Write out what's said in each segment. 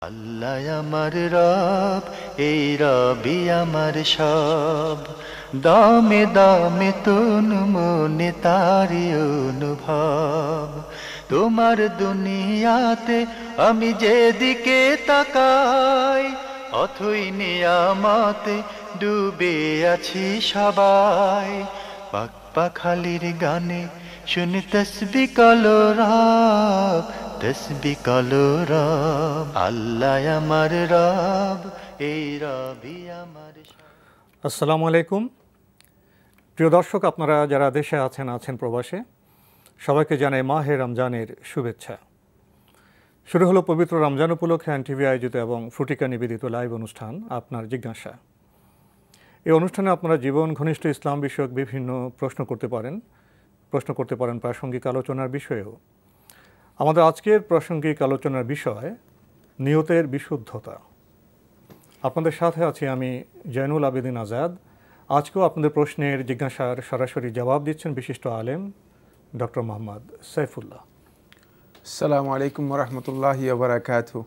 আল্লাহ আমার রব, এই রবি আমার সব, দামে দামে তন মনে তারি অনুভব। তোমার দুনিয়াতে আমি যেদিকে তাকাই, অথই নিয়ামতে ডুবে আছি সবাই। পাক পাখালির গানে শুনি তসবিহ কালো রব, তসবিহ কালো রব। আল্লাহ আমার রব, এই রবি আমার সব। আসসালামু আলাইকুম প্রিয় দর্শক, আপনারা যারা দেশে আছেন প্রবাসে, সবাইকে জানাই মাহে রমজানের শুভেচ্ছা। শুরু হলো পবিত্র রমজান উপলক্ষে এনটিভি আয়োজিত এবং ফ্রুটিকা নিবেদিত লাইভ অনুষ্ঠান আপনার জিজ্ঞাসা। এই অনুষ্ঠানে আপনারা জীবন ঘনিষ্ঠ ইসলাম বিষয়ক বিভিন্ন প্রশ্ন করতে পারেন প্রাসঙ্গিক আলোচনার বিষয়েও। আমাদের আজকের প্রাসঙ্গিক আলোচনার বিষয় নিয়তের বিশুদ্ধতা। আপনাদের সাথে আছি আমি জয়নুল আবেদিন আজাদ। আজকেও আপনাদের প্রশ্নের জিজ্ঞাসার সরাসরি জবাব দিচ্ছেন বিশিষ্ট আলেম ডক্টর মোহাম্মদ সাইফুল্লাহ। আসসালামু আলাইকুম ওয়া রাহমাতুল্লাহি ওয়া বারাকাতুহু।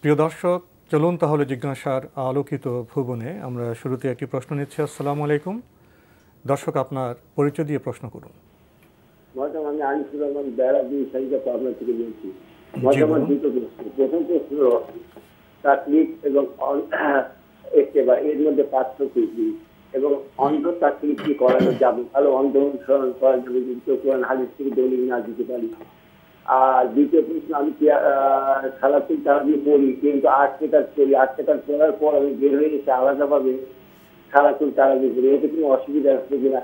প্রিয় দর্শক, চলুন তাহলে জিজ্ঞাসার আলোকিত ভুবনে আমরা শুরুতে একটি প্রশ্ন নিচ্ছি। আসসালামু আলাইকুম। দর্শক, আপনার পরিচয় দিয়ে প্রশ্ন করুন। আমি আনিসুর রহমান বেড়াবি সাইকা পাবনা থেকে বলছি। দুটো প্রশ্ন। প্রথম প্রশ্ন, তাকলিদ এবং ইত্তেবা এর মধ্যে পার্থক্য কি, এবং অন্ধ তাকলিদ কি করানো যাবে? ভালো অন্ধ অনুসরণ করা যাবে যদি কোরআন হাদিস থেকে দলিল না দিতে পারি? আর দ্বিতীয় প্রশ্ন, আমি সালাতুল তারাবি পড়ি, কিন্তু 8 রাকাত করি। 8 রাকাত পড়ার পর আমি বের হয়ে এসে আলাদাভাবে সালাতুল তারাবি পড়ি, এতে কোনো অসুবিধা আছে কিনা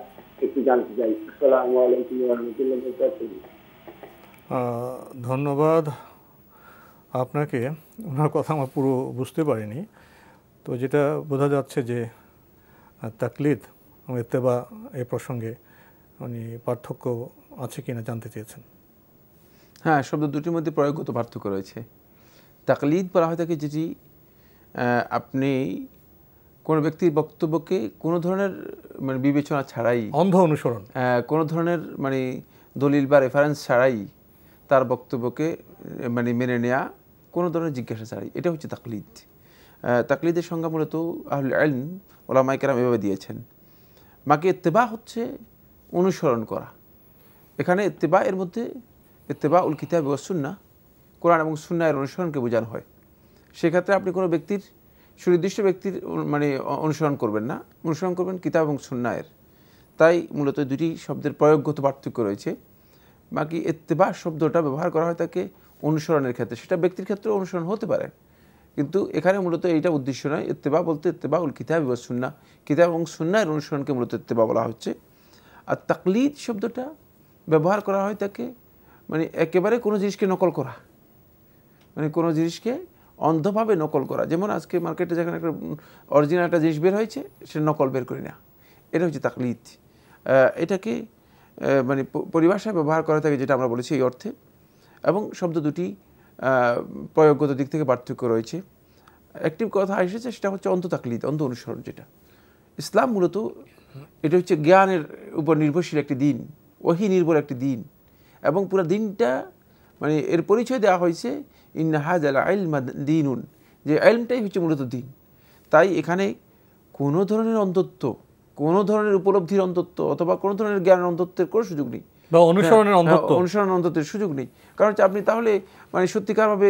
একটু জানতে চাই। আসসালামু আলাইকুম ওয়া রাহমাতুল্লাহি ওয়া বারাকাতুহু। ধন্যবাদ আপনাকে। ওনার কথা আমার পুরো বুঝতে পারিনি, তো যেটা বোঝা যাচ্ছে যে তাকলিদ এবং ইত্তেবা এই প্রসঙ্গে উনি পার্থক্য আছে কিনা জানতে চেয়েছেন। হ্যাঁ, শব্দ দুটির মধ্যে প্রয়োগগত পার্থক্য রয়েছে। তাকলিদ বলা হয় থাকে যেটি আপনি কোনো ব্যক্তির বক্তব্যকে কোনো ধরনের বিবেচনা ছাড়াই, অন্ধ অনুসরণ, কোনো ধরনের দলিল বা রেফারেন্স ছাড়াই তার বক্তব্যকে মেনে নেওয়া, কোনো ধরনের জিজ্ঞাসা ছাড়াই, এটা হচ্ছে তাকলিদ। তাকলিদের সংজ্ঞা মূলত আহলুল ইলম ওলামায়ে কেরাম এভাবে দিয়েছেন। বাকি ইত্তেবা হচ্ছে অনুসরণ করা। এখানে ইত্তেবা এর মধ্যে ইত্তেবা উল কিতাব ওয়াস সুন্নাহ, কোরআন এবং সুন্নাহের অনুসরণকে বোঝানো হয়। সেক্ষেত্রে আপনি কোনো ব্যক্তির সুনির্দিষ্ট ব্যক্তির অনুসরণ করবেন না, অনুসরণ করবেন কিতাব এবং সুন্নাহের। তাই মূলত দুটি শব্দের প্রয়োগগত পার্থক্য রয়েছে। বাকি ইত্তেবা শব্দটা ব্যবহার করা হয় তাকে অনুসরণের ক্ষেত্রে, সেটা ব্যক্তির ক্ষেত্রে অনুসরণ হতে পারে, কিন্তু এখানে মূলত এইটা উদ্দেশ্য নয়। ইত্তেবা বলতে ইত্তেবা উল কিতাব ওয়াস সুন্নাহ, কিতাব এবং সুন্নাহের অনুসরণকে মূলত ইত্তেবা বলা হচ্ছে। আর তাকলিদ শব্দটা ব্যবহার করা হয় তাকে একেবারে কোনো জিনিসকে নকল করা, কোনো জিনিসকে অন্ধভাবে নকল করা। যেমন আজকে মার্কেটে যেখানে একটা অরিজিনাল একটা জিনিস বের হয়েছে, সে নকল বের করি না, এটা হচ্ছে তাকলিদ। এটাকে পরিভাষায় ব্যবহার করা থাকে, যেটা আমরা বলেছি এই অর্থে। এবং শব্দ দুটি প্রয়োগগত দিক থেকে পার্থক্য রয়েছে। একটি কথা এসেছে, সেটা হচ্ছে অন্ধ তাকলিদ, অন্ধ অনুসরণ। যেটা ইসলাম মূলত এটা হচ্ছে জ্ঞানের উপর নির্ভরশীল একটি দিন, ওহী নির্ভর একটি দিন, এবং পুরো দিনটা এর পরিচয় দেওয়া হয়েছে ইন্না হাযাল ইলমা দীনুন, যে ইলমটাই হচ্ছে মূলত দিন। তাই এখানে কোনো ধরনের অন্ধত্ব, কোনো ধরনের উপলব্ধির অন্ধত্ব অথবা কোনো ধরনের জ্ঞানের অন্ধত্বের কোনো সুযোগ নেই, বা অনুসরণের অন্ধত্বের সুযোগ নেই। কারণ আপনি তাহলে সত্যিকারভাবে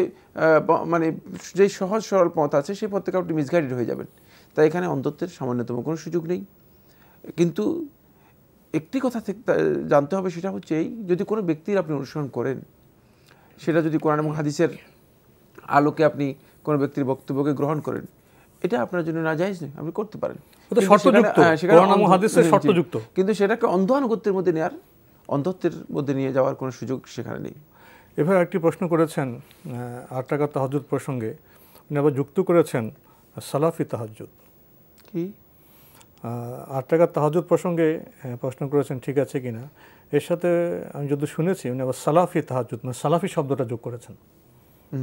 যে সহজ সরল পথ আছে সেই পথ থেকে আপনি মিসগাইডেড হয়ে যাবেন। তাই এখানে অন্ধত্বের সামান্যতম কোনো সুযোগ নেই। কিন্তু একটি কথা জানতে হবে, সেটা হচ্ছে এই, যদি কোনো ব্যক্তির আপনি অনুসরণ করেন, সেটা যদি কোরআন এবং হাদিসের আলোকে আপনি কোনো ব্যক্তির বক্তব্যকে গ্রহণ করেন, এটা আপনার জন্য নাজায়েজ নয়, আপনি করতে পারেন, কিন্তু সেটাকে অন্ধ আনুগত্যের মধ্যে নেওয়ার, অন্ধত্বের মধ্যে নিয়ে যাওয়ার কোনো সুযোগ সেখানে নেই। এভাবে একটি প্রশ্ন করেছেন 8 রাকাত তাহাজ্জুদ প্রসঙ্গে, উনি আবার যুক্ত করেছেন সালাফি তাহাজ্জুদ। কি 8 রাকাত তাহাজ্জুদ প্রসঙ্গে প্রশ্ন করেছেন, ঠিক আছে কিনা। এর সাথে আমি যদি শুনেছি উনি আবার সালাফি তাহাজ্জুদ, সালাফি শব্দটা যোগ করেছেন।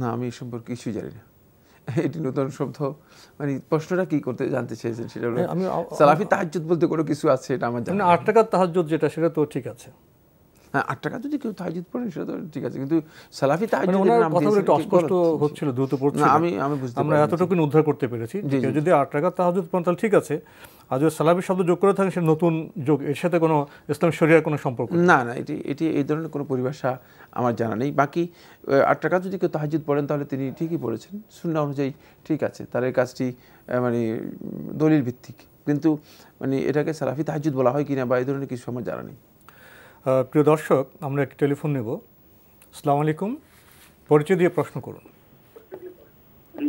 না, আমি এই সম্পর্কে কিছুই জানি না, এটি নতুন শব্দ। প্রশ্নটা কি করতে জানতে চেয়েছেন সেটা হলো, সালাফি তাহাজ্জুদ বলতে কোনো কিছু আছে এটা আমার জানা। 8 রাকাত তাহাজ্জুদ যেটা, সেটা তো ঠিক আছে। হ্যাঁ 8 টাকা যদি কেউ তাহাজ্জুদ পড়েন সেটা তো ঠিক আছে, কিন্তু সালাফি মানে তাহাজ্জুদের ওনার নাম কথাগুলো একটু দিয়েছেন অস্পষ্ট হচ্ছিল, দ্রুত পড়ছিল। না আমি বুঝতে আমরা এতটুকু উদ্ধার করতে পেরেছি। কেউ যদি 8 টাকা তাহাজ্জুদ পড়েন তাহলে ঠিক আছে, আর যদি সালাফি শব্দ যোগ করে থাকেন সে নতুন যোগ, এর সাথে কোনো ইসলাম শরিয়ার কোনো সম্পর্ক না। এটি এই ধরনের কোনো পরিভাষা আমার জানা নেই। বাকি 8 টাকা যদি কেউ তাহাজ্জুদ পড়েন তাহলে তিনি ঠিকই পড়েছেন, সুন্নাহ অনুযায়ী ঠিক আছে, তার এই কাজটি মানে দলিল ভিত্তিক, কিন্তু মানে এটাকে সালাফি তাহাজ্জুদ বলা হয় কিনা বা এই ধরনের কিছু আমার জানা নেই। প্রিয় দর্শক, আমরা একটি টেলিফোন নেব। আসসালামু আলাইকুম, পরিচয় দিয়ে প্রশ্ন করুন।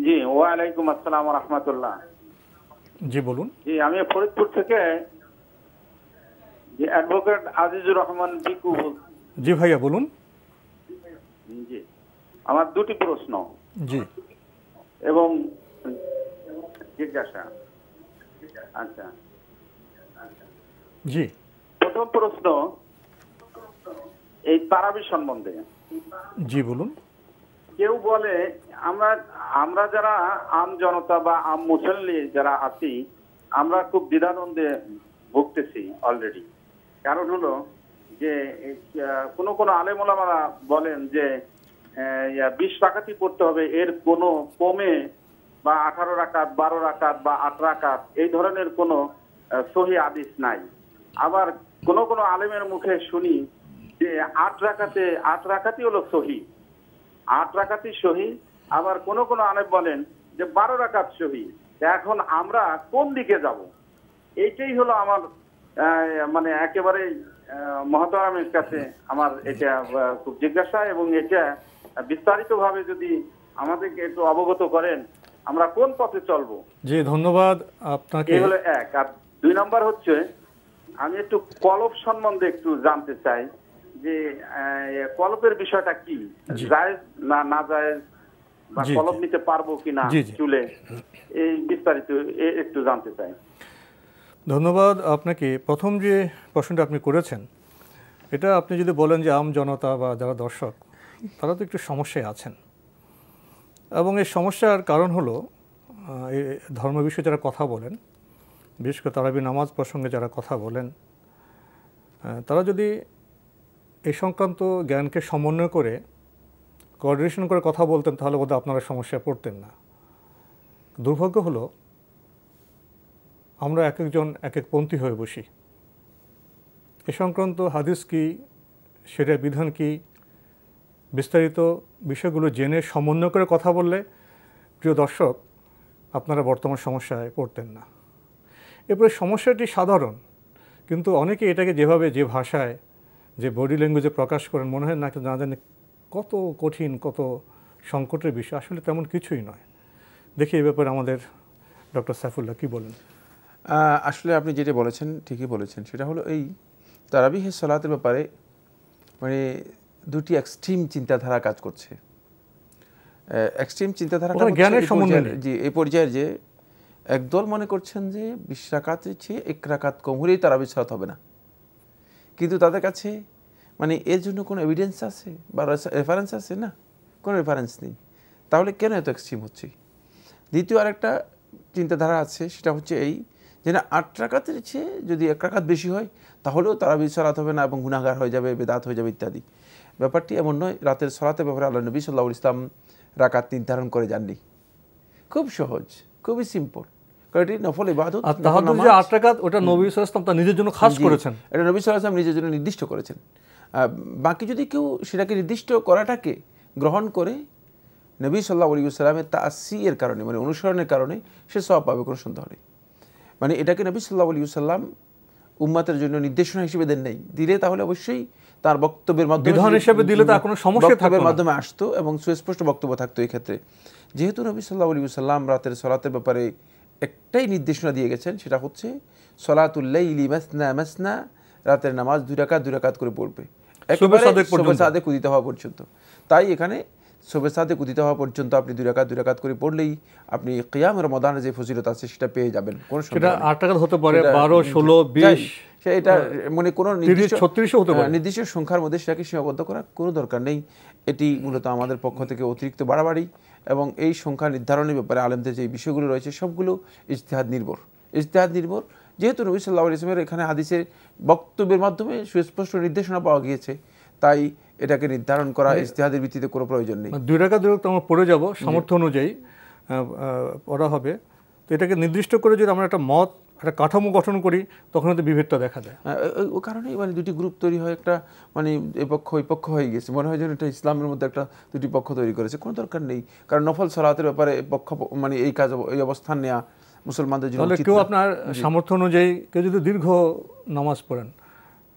জি, ওয়ালাইকুম আসসালাম ওয়া রাহমাতুল্লাহ। জি বলুন। জি, আমি ফরিদপুর থেকে অ্যাডভোকেট আজিজুর রহমান বিকু। জি ভাইয়া বলুন। জি, আমার দুটি প্রশ্ন জি এবং জিজ্ঞাসা। আচ্ছা, জি প্রথম প্রশ্ন এই তারাবি সম্বন্ধে। জি বলুন। কেউ বলে আমরা যারা আম জনতা বা আম মুসল্লি যারা আছি, আমরা খুব দ্বিধাদ্বন্দ্বে ভুগতেছি অলরেডি। কারণ হলো যে কোন আলেম ওলামারা বলেন যে 20 রাকাতই পড়তে হবে, এর কোনো কমে বা 18 রাকাত 12 রাকাত বা 8 রাকাত এই ধরনের কোনো সহি হাদিস নাই। আবার কোন আলেমের মুখে শুনি যে 8 রাকাতই হলো সহি, 8 রাকাতই সহি। আবার কোন আলেম বলেন যে 12 রাকাত সহি। এখন আমরা কোন দিকে যাব? এইটাই হলো আমার মানে একেবারে মহতারামের কাছে আমার এটা খুব জিজ্ঞাসা, এবং এটা বিস্তারিতভাবে যদি আমাদেরকে একটু অবগত করেন আমরা কোন পথে চলবো। জি ধন্যবাদ আপনাকে। এই হলো এক। আর 2 নম্বর হচ্ছে আমি একটু কলব সম্বন্ধে একটু জানতে চাই যে কলবের বিষয়টা কি, জায়েজ না না জায়েজ, বা কলব নিতে পারবো কিনা চুলে, এই বিস্তারিত একটু জানতে চাই। ধন্যবাদ আপনাকে। প্রথম যে প্রশ্নটা আপনি করেছেন, এটা আপনি যদি বলেন যে আম জনতা বা যারা দর্শক তারা তো একটু সমস্যায় আছেন, এবং এই সমস্যার কারণ হলো এই ধর্ম বিষয়ে যারা কথা বলেন, বিশেষ করে তারাবি নামাজ প্রসঙ্গে যারা কথা বলেন, তারা যদি এই সংক্রান্ত জ্ঞানকে সমন্বয় করে কোঅর্ডিনেশন করে কথা বলতেন তাহলে বোধহয় আপনারা সমস্যায় পড়তেন না। দুর্ভাগ্য হলো আমরা এক একজন এক এক পন্থী হয়ে বসি। এ সংক্রান্ত হাদিস কি, শরিয়া বিধান কি, বিস্তারিত বিষয়গুলো জেনে সমন্বয় করে কথা বললে প্রিয় দর্শক আপনারা বর্তমান সমস্যায় পড়তেন না। এরপরে সমস্যাটি সাধারণ, কিন্তু অনেকে এটাকে যেভাবে যে ভাষায় যে বডি ল্যাঙ্গুয়েজে প্রকাশ করেন মনে হয় না জানি কত কঠিন, কত সংকটের বিষয়। আসলে তেমন কিছুই নয়। দেখি এই ব্যাপারে আমাদের ডক্টর সাইফুল্লাহ কি বলেন। আসলে আপনি যেটা বলেছেন ঠিকই বলেছেন, সেটা হলো এই তারাবিহের সালাতের ব্যাপারে মানে দুটি এক্সট্রিম চিন্তাধারা কাজ করছে। এক্সট্রিম চিন্তাধারা জি এই পর্যায়ের যে একদল মনে করছেন যে 20 রাকাতের চেয়ে 1 রাকাত কম হলেই তারাবির সালাত হবে না, কিন্তু তাদের কাছে মানে এর জন্য কোনো এভিডেন্স আছে বা রেফারেন্স আছে? না, কোনো রেফারেন্স নেই। তাহলে কেন এত এক্সট্রিম হচ্ছে? দ্বিতীয় আরেকটা চিন্তাধারা আছে, সেটা হচ্ছে এই যে না 8 রাকাতের চেয়ে যদি 1 রাকাত বেশি হয় তাহলেও তারাবির সালাত হবে না এবং গুনাহগার হয়ে যাবে, বেদাত হয়ে যাবে ইত্যাদি। ব্যাপারটি এমন নয়। রাতের সালাতের ব্যাপারে আল্লাহ নবী সাল্লাল্লাহু আলাইহি ওয়াসাল্লাম রাকাত নির্ধারণ করে যাননি। খুব সহজ, খুবই সিম্পল। এটি নফল ইবাদত। আর তাহাজ্জুদ যে 8 রাকাত ওটা নবী সাল্লাল্লাহু আলাইহি ওয়াসাল্লাম তার নিজের জন্য খাস করেছেন। এটা নবী সাল্লাল্লাহু আলাইহি ওয়াসাল্লাম নিজের জন্য নির্দিষ্ট করেছেন। বাকি যদি কেউ সেটাকে নির্দিষ্ট করাটাকে গ্রহণ করে নবী সাল্লাল্লাহু আলাইহি ওয়াসাল্লামের তাআসসি এর কারণে মানে অনুসরণের কারণে সে সওয়াব পাবে, কোনো সন্দেহ নেই। মানে এটাকে নবী সাল্লাল্লাহু আলাইহি ওয়াসাল্লাম উম্মতের জন্য নির্দেশনা হিসেবে দেন নাই। দিলে তাহলে অবশ্যই তার বক্তব্যের মাধ্যমে বিধান হিসেবে দিলে তার কোনো সমস্যা থাকবে না, মাধ্যমে আসতো এবং সুস্পষ্ট বক্তব্য থাকতো। এই ক্ষেত্রে যেহেতু নবী সাল্লাল্লাহু আলাইহি ওয়াসাল্লাম রাতের সালাতের ব্যাপারে একটাই নির্দেশনা দিয়ে গেছেন, সেটা হচ্ছে সলাতুল লাইলি মাসনা মাসনা, রাতের নামাজ 2 রাকাত 2 রাকাত করে পড়বে একেবারে সুবহ সাদেক উদিত হওয়া পর্যন্ত। তাই এখানে সুবহ সাদেক উদিত হওয়া পর্যন্ত আপনি 2 রাকাত 2 রাকাত করে পড়লেই আপনি কিয়াম রমাদানের যে ফজিলত আছে সেটা পেয়ে যাবেন। কোন সেটা 8 রাকাত হতে পারে, 12, 16, 20, এটা মানে কোনো নির্দিষ্ট 36 হতে পারে। নির্দিষ্ট সংখ্যার মধ্যে সেটাকে সীমাবদ্ধ করার কোনো দরকার নেই। এটি মূলত আমাদের পক্ষ থেকে অতিরিক্ত বাড়াবাড়ি, এবং এই সংখ্যা নির্ধারণের ব্যাপারে আলেমদের যে বিষয়গুলো রয়েছে সবগুলো ইজতিহাদ নির্ভর। যেহেতু নবী সাল্লাল্লাহু আলাইহি ওয়াসাল্লামের এখানে হাদিসের বক্তব্যের মাধ্যমে সুস্পষ্ট নির্দেশনা পাওয়া গিয়েছে, তাই এটাকে নির্ধারণ করা ইজতিহাদের ভিত্তিতে কোনো প্রয়োজন নেই। 2 রাকাত আমরা পড়ে যাব সামর্থ্য অনুযায়ী পড়া হবে, তো এটাকে নির্দিষ্ট করে যদি আমরা একটা মত একটা কাঠামো গঠন করি তখন তো বিভেদটা দেখা দেয়। ও কারণেই মানে দুটি গ্রুপ তৈরি হয়, একটা মানে এই পক্ষ হয়ে গেছে, মনে হয় যেন এটা ইসলামের মধ্যে একটা দুটি পক্ষ তৈরি করেছে। কোনো দরকার নেই, কারণ নফল সালাতের ব্যাপারে পক্ষ মানে এই কাজ এই অবস্থান নেওয়া মুসলমানদের জন্য উচিত। কেউ আপনার সামর্থ্য অনুযায়ী কেউ যদি দীর্ঘ নামাজ পড়েন,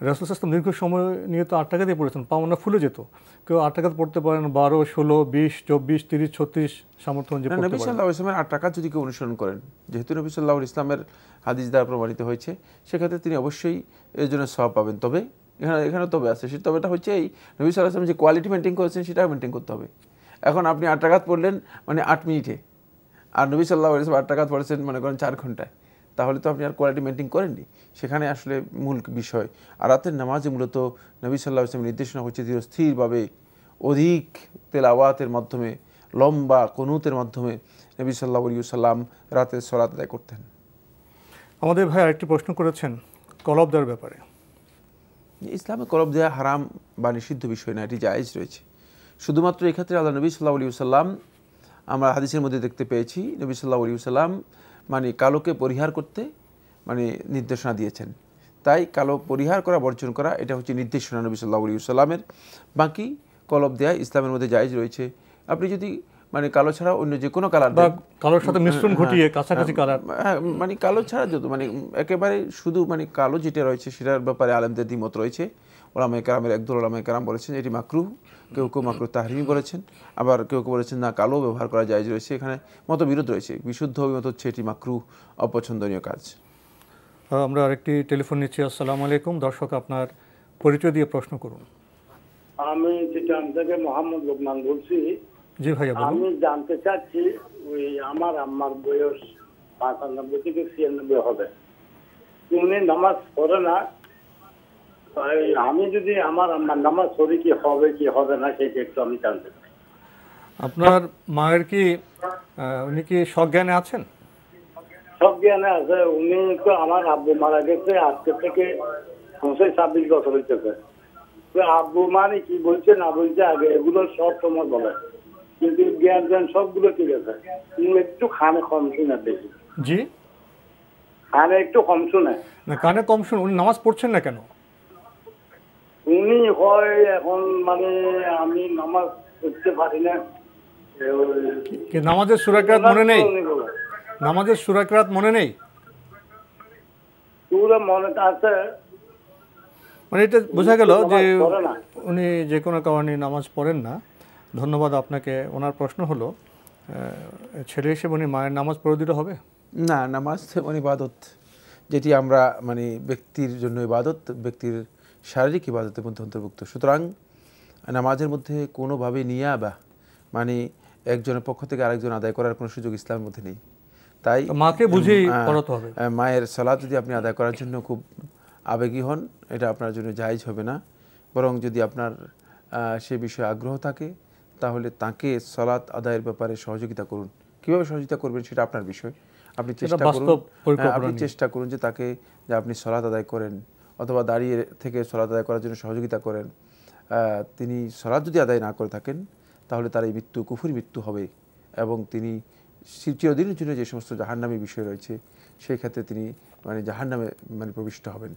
রাসূল সাল্লাল্লাহু দীর্ঘ সময় নিয়ে তো 8 রাকাতই পড়েছেন, পাওনা ফুলে যেত। কেউ 8 রাকাত পড়তে পারেন, 12, 16, 20, 24, 30, 36 সামর্থ্য অনুযায়ী পড়তে পারেন। নবী সাল্লাল্লাহু আলাইহি ওয়াসাল্লামের 8 রাকাত যদি কেউ অনুসরণ করেন, যেহেতু নবী সাল্লাল্লাহু আলাইহি ইসলামের হাদিস দ্বারা প্রমাণিত হয়েছে, সেক্ষেত্রে তিনি অবশ্যই এর জন্য সওয়াব পাবেন। তবে এখানে তবে আছে, সেই তবেটা হচ্ছে এই নবী সাল্লাল্লাহু আলাইহি ওয়াসাল্লাম যে কোয়ালিটি মেনটেন করেছেন সেটা মেনটেন করতে হবে। এখন আপনি 8 রাকাত পড়লেন মানে 8 মিনিটে, আর নবী সাল্লাল্লাহু আলাইহি ওয়াসাল্লাম 8 রাকাত পড়েছেন মনে করেন 4 ঘন্টায়, তাহলে তো আপনি আর কোয়ালিটি মেনটেন করেননি। সেখানে আসলে মূল বিষয় আর রাতের নামাজে মূলত নবী সাল্লাল্লাহু আলাইহি ওয়াসাল্লামের নির্দেশনা হচ্ছে স্থিরভাবে অধিক তেলাওয়াতের মাধ্যমে, লম্বা কুনুতের মাধ্যমে নবী সাল্লাল্লাহু আলাইহি ওয়াসাল্লাম রাতের সালাত আদায় করতেন। আমাদের ভাই আরেকটি প্রশ্ন করেছেন কলব দেওয়ার ব্যাপারে। ইসলামে কলব দেওয়া হারাম বা নিষিদ্ধ বিষয় না, এটি জায়েজ রয়েছে। শুধুমাত্র এক্ষেত্রে আল্লাহ নবী সাল্লাল্লাহু আলাইহি ওয়াসাল্লাম আমরা হাদিসের মধ্যে দেখতে পেয়েছি, নবী সাল্লাল্লাহু আলাইহি ওয়াসাল্লাম মানে কালোকে পরিহার করতে মানে নির্দেশনা দিয়েছেন। তাই কালো পরিহার করা, বর্জন করা, এটা হচ্ছে নির্দেশনা নবী সাল্লাল্লাহু আলাইহি ওয়াসাল্লামের। বাকি কলব দেয়া ইসলামের মধ্যে জায়েজ রয়েছে। আপনি যদি মানে কালো ছাড়া অন্য যে কোনো কালার বা কালোর সাথে মিশ্রণ ঘটিয়ে কাছাকাছি কালার, মানে কালো ছাড়া যত মানে একেবারে শুধু মানে কালো যেটা রয়েছে সেটার ব্যাপারে আলেমদের দ্বিমত রয়েছে। ওলামায়ে কেরামের একদল ওলামায়ে কেরাম বলেছেন এটি মাকরুহ, কেউ কেউ মাকরুহ তাহরিমি বলেছেন, আবার কেউ কেউ বলেছেন না কালো ব্যবহার করা জায়েজ রয়েছে। এখানে মতবিরোধ রয়েছে। বিশুদ্ধ অভিমত হচ্ছে এটি মাকরুহ, অপছন্দনীয় কাজ। আমরা আরেকটি টেলিফোন নিচ্ছি। আসসালামু আলাইকুম। দর্শক আপনার পরিচয় দিয়ে প্রশ্ন করুন। আমি চিটাং থেকে মোহাম্মদ লোকমান বলছি। জি ভাইয়া বলুন। আমি জানতে চাচ্ছি ওই আমার আম্মার বয়স 95 থেকে 96 হবে, উনি নামাজ পড়ে না। আমি যদি আমার আম্মার নামাজ পড়ি কি হবে কি হবে না সেটা একটু আমি জানতে চাই। আপনার মায়ের কি উনি কি সজ্ঞানে আছেন? সজ্ঞানে আছে। উনি তো আমার আব্বু মারা গেছে আজকে থেকে 26 বছর হইতেছে। আব্বু মানে কি বলছে না বলছে আগে এগুলো সব সময় বলে, কিন্তু জ্ঞান সবগুলো ঠিক আছে। একটু খানে কম শুনে বেশি। জি, কানে একটু কম শুনে না, কানে কম শুনে। উনি নামাজ পড়ছেন না কেন? উনি হয় এখন মানে আমি নামাজ পড়তে পারি না। কি নামাজের সূরা কিরাত মনে নেই? নামাজের সূরা কিরাত মনে নেই? পুরো মনে আছে, মানে এটা বোঝা গেল যে উনি যে কোনো কারণে নামাজ পড়েন না। ধন্যবাদ আপনাকে। ওনার প্রশ্ন হলো ছেলে হিসেবে উনি মায়ের নামাজ পড়ে দিতে হবে? না, নামাজ মানে ইবাদত, যেটি আমরা মানে ব্যক্তির জন্য ইবাদত, ব্যক্তির শারীরিক ইবাদতের মধ্যে অন্তর্ভুক্ত। সুতরাং নামাজের মধ্যে কোনোভাবে নিয়াবা মানে একজনের পক্ষ থেকে আরেকজন আদায় করার কোনো সুযোগ ইসলামের মধ্যে নেই। তাই মাকে বুঝেই পড়াতে হবে। মায়ের সালাত যদি আপনি আদায় করার জন্য খুব আবেগী হন, এটা আপনার জন্য জায়েজ হবে না। বরং যদি আপনার সে বিষয়ে আগ্রহ থাকে তাহলে তাকে সালাত আদায়ের ব্যাপারে সহযোগিতা করুন। কীভাবে সহযোগিতা করবেন সেটা আপনার বিষয়। আপনি চেষ্টা করুন যে তাকে যে আপনি সালাত আদায় করেন, অথবা দাঁড়িয়ে থেকে সালাত আদায় করার জন্য সহযোগিতা করেন। তিনি সালাত যদি আদায় না করে থাকেন তাহলে তার এই মৃত্যু কুফরি মৃত্যু হবে, এবং তিনি চিরদিনের জন্য যে সমস্ত জাহান্নামী বিষয় রয়েছে সেই ক্ষেত্রে তিনি মানে জাহান্নামে মানে প্রবিষ্ট হবেন।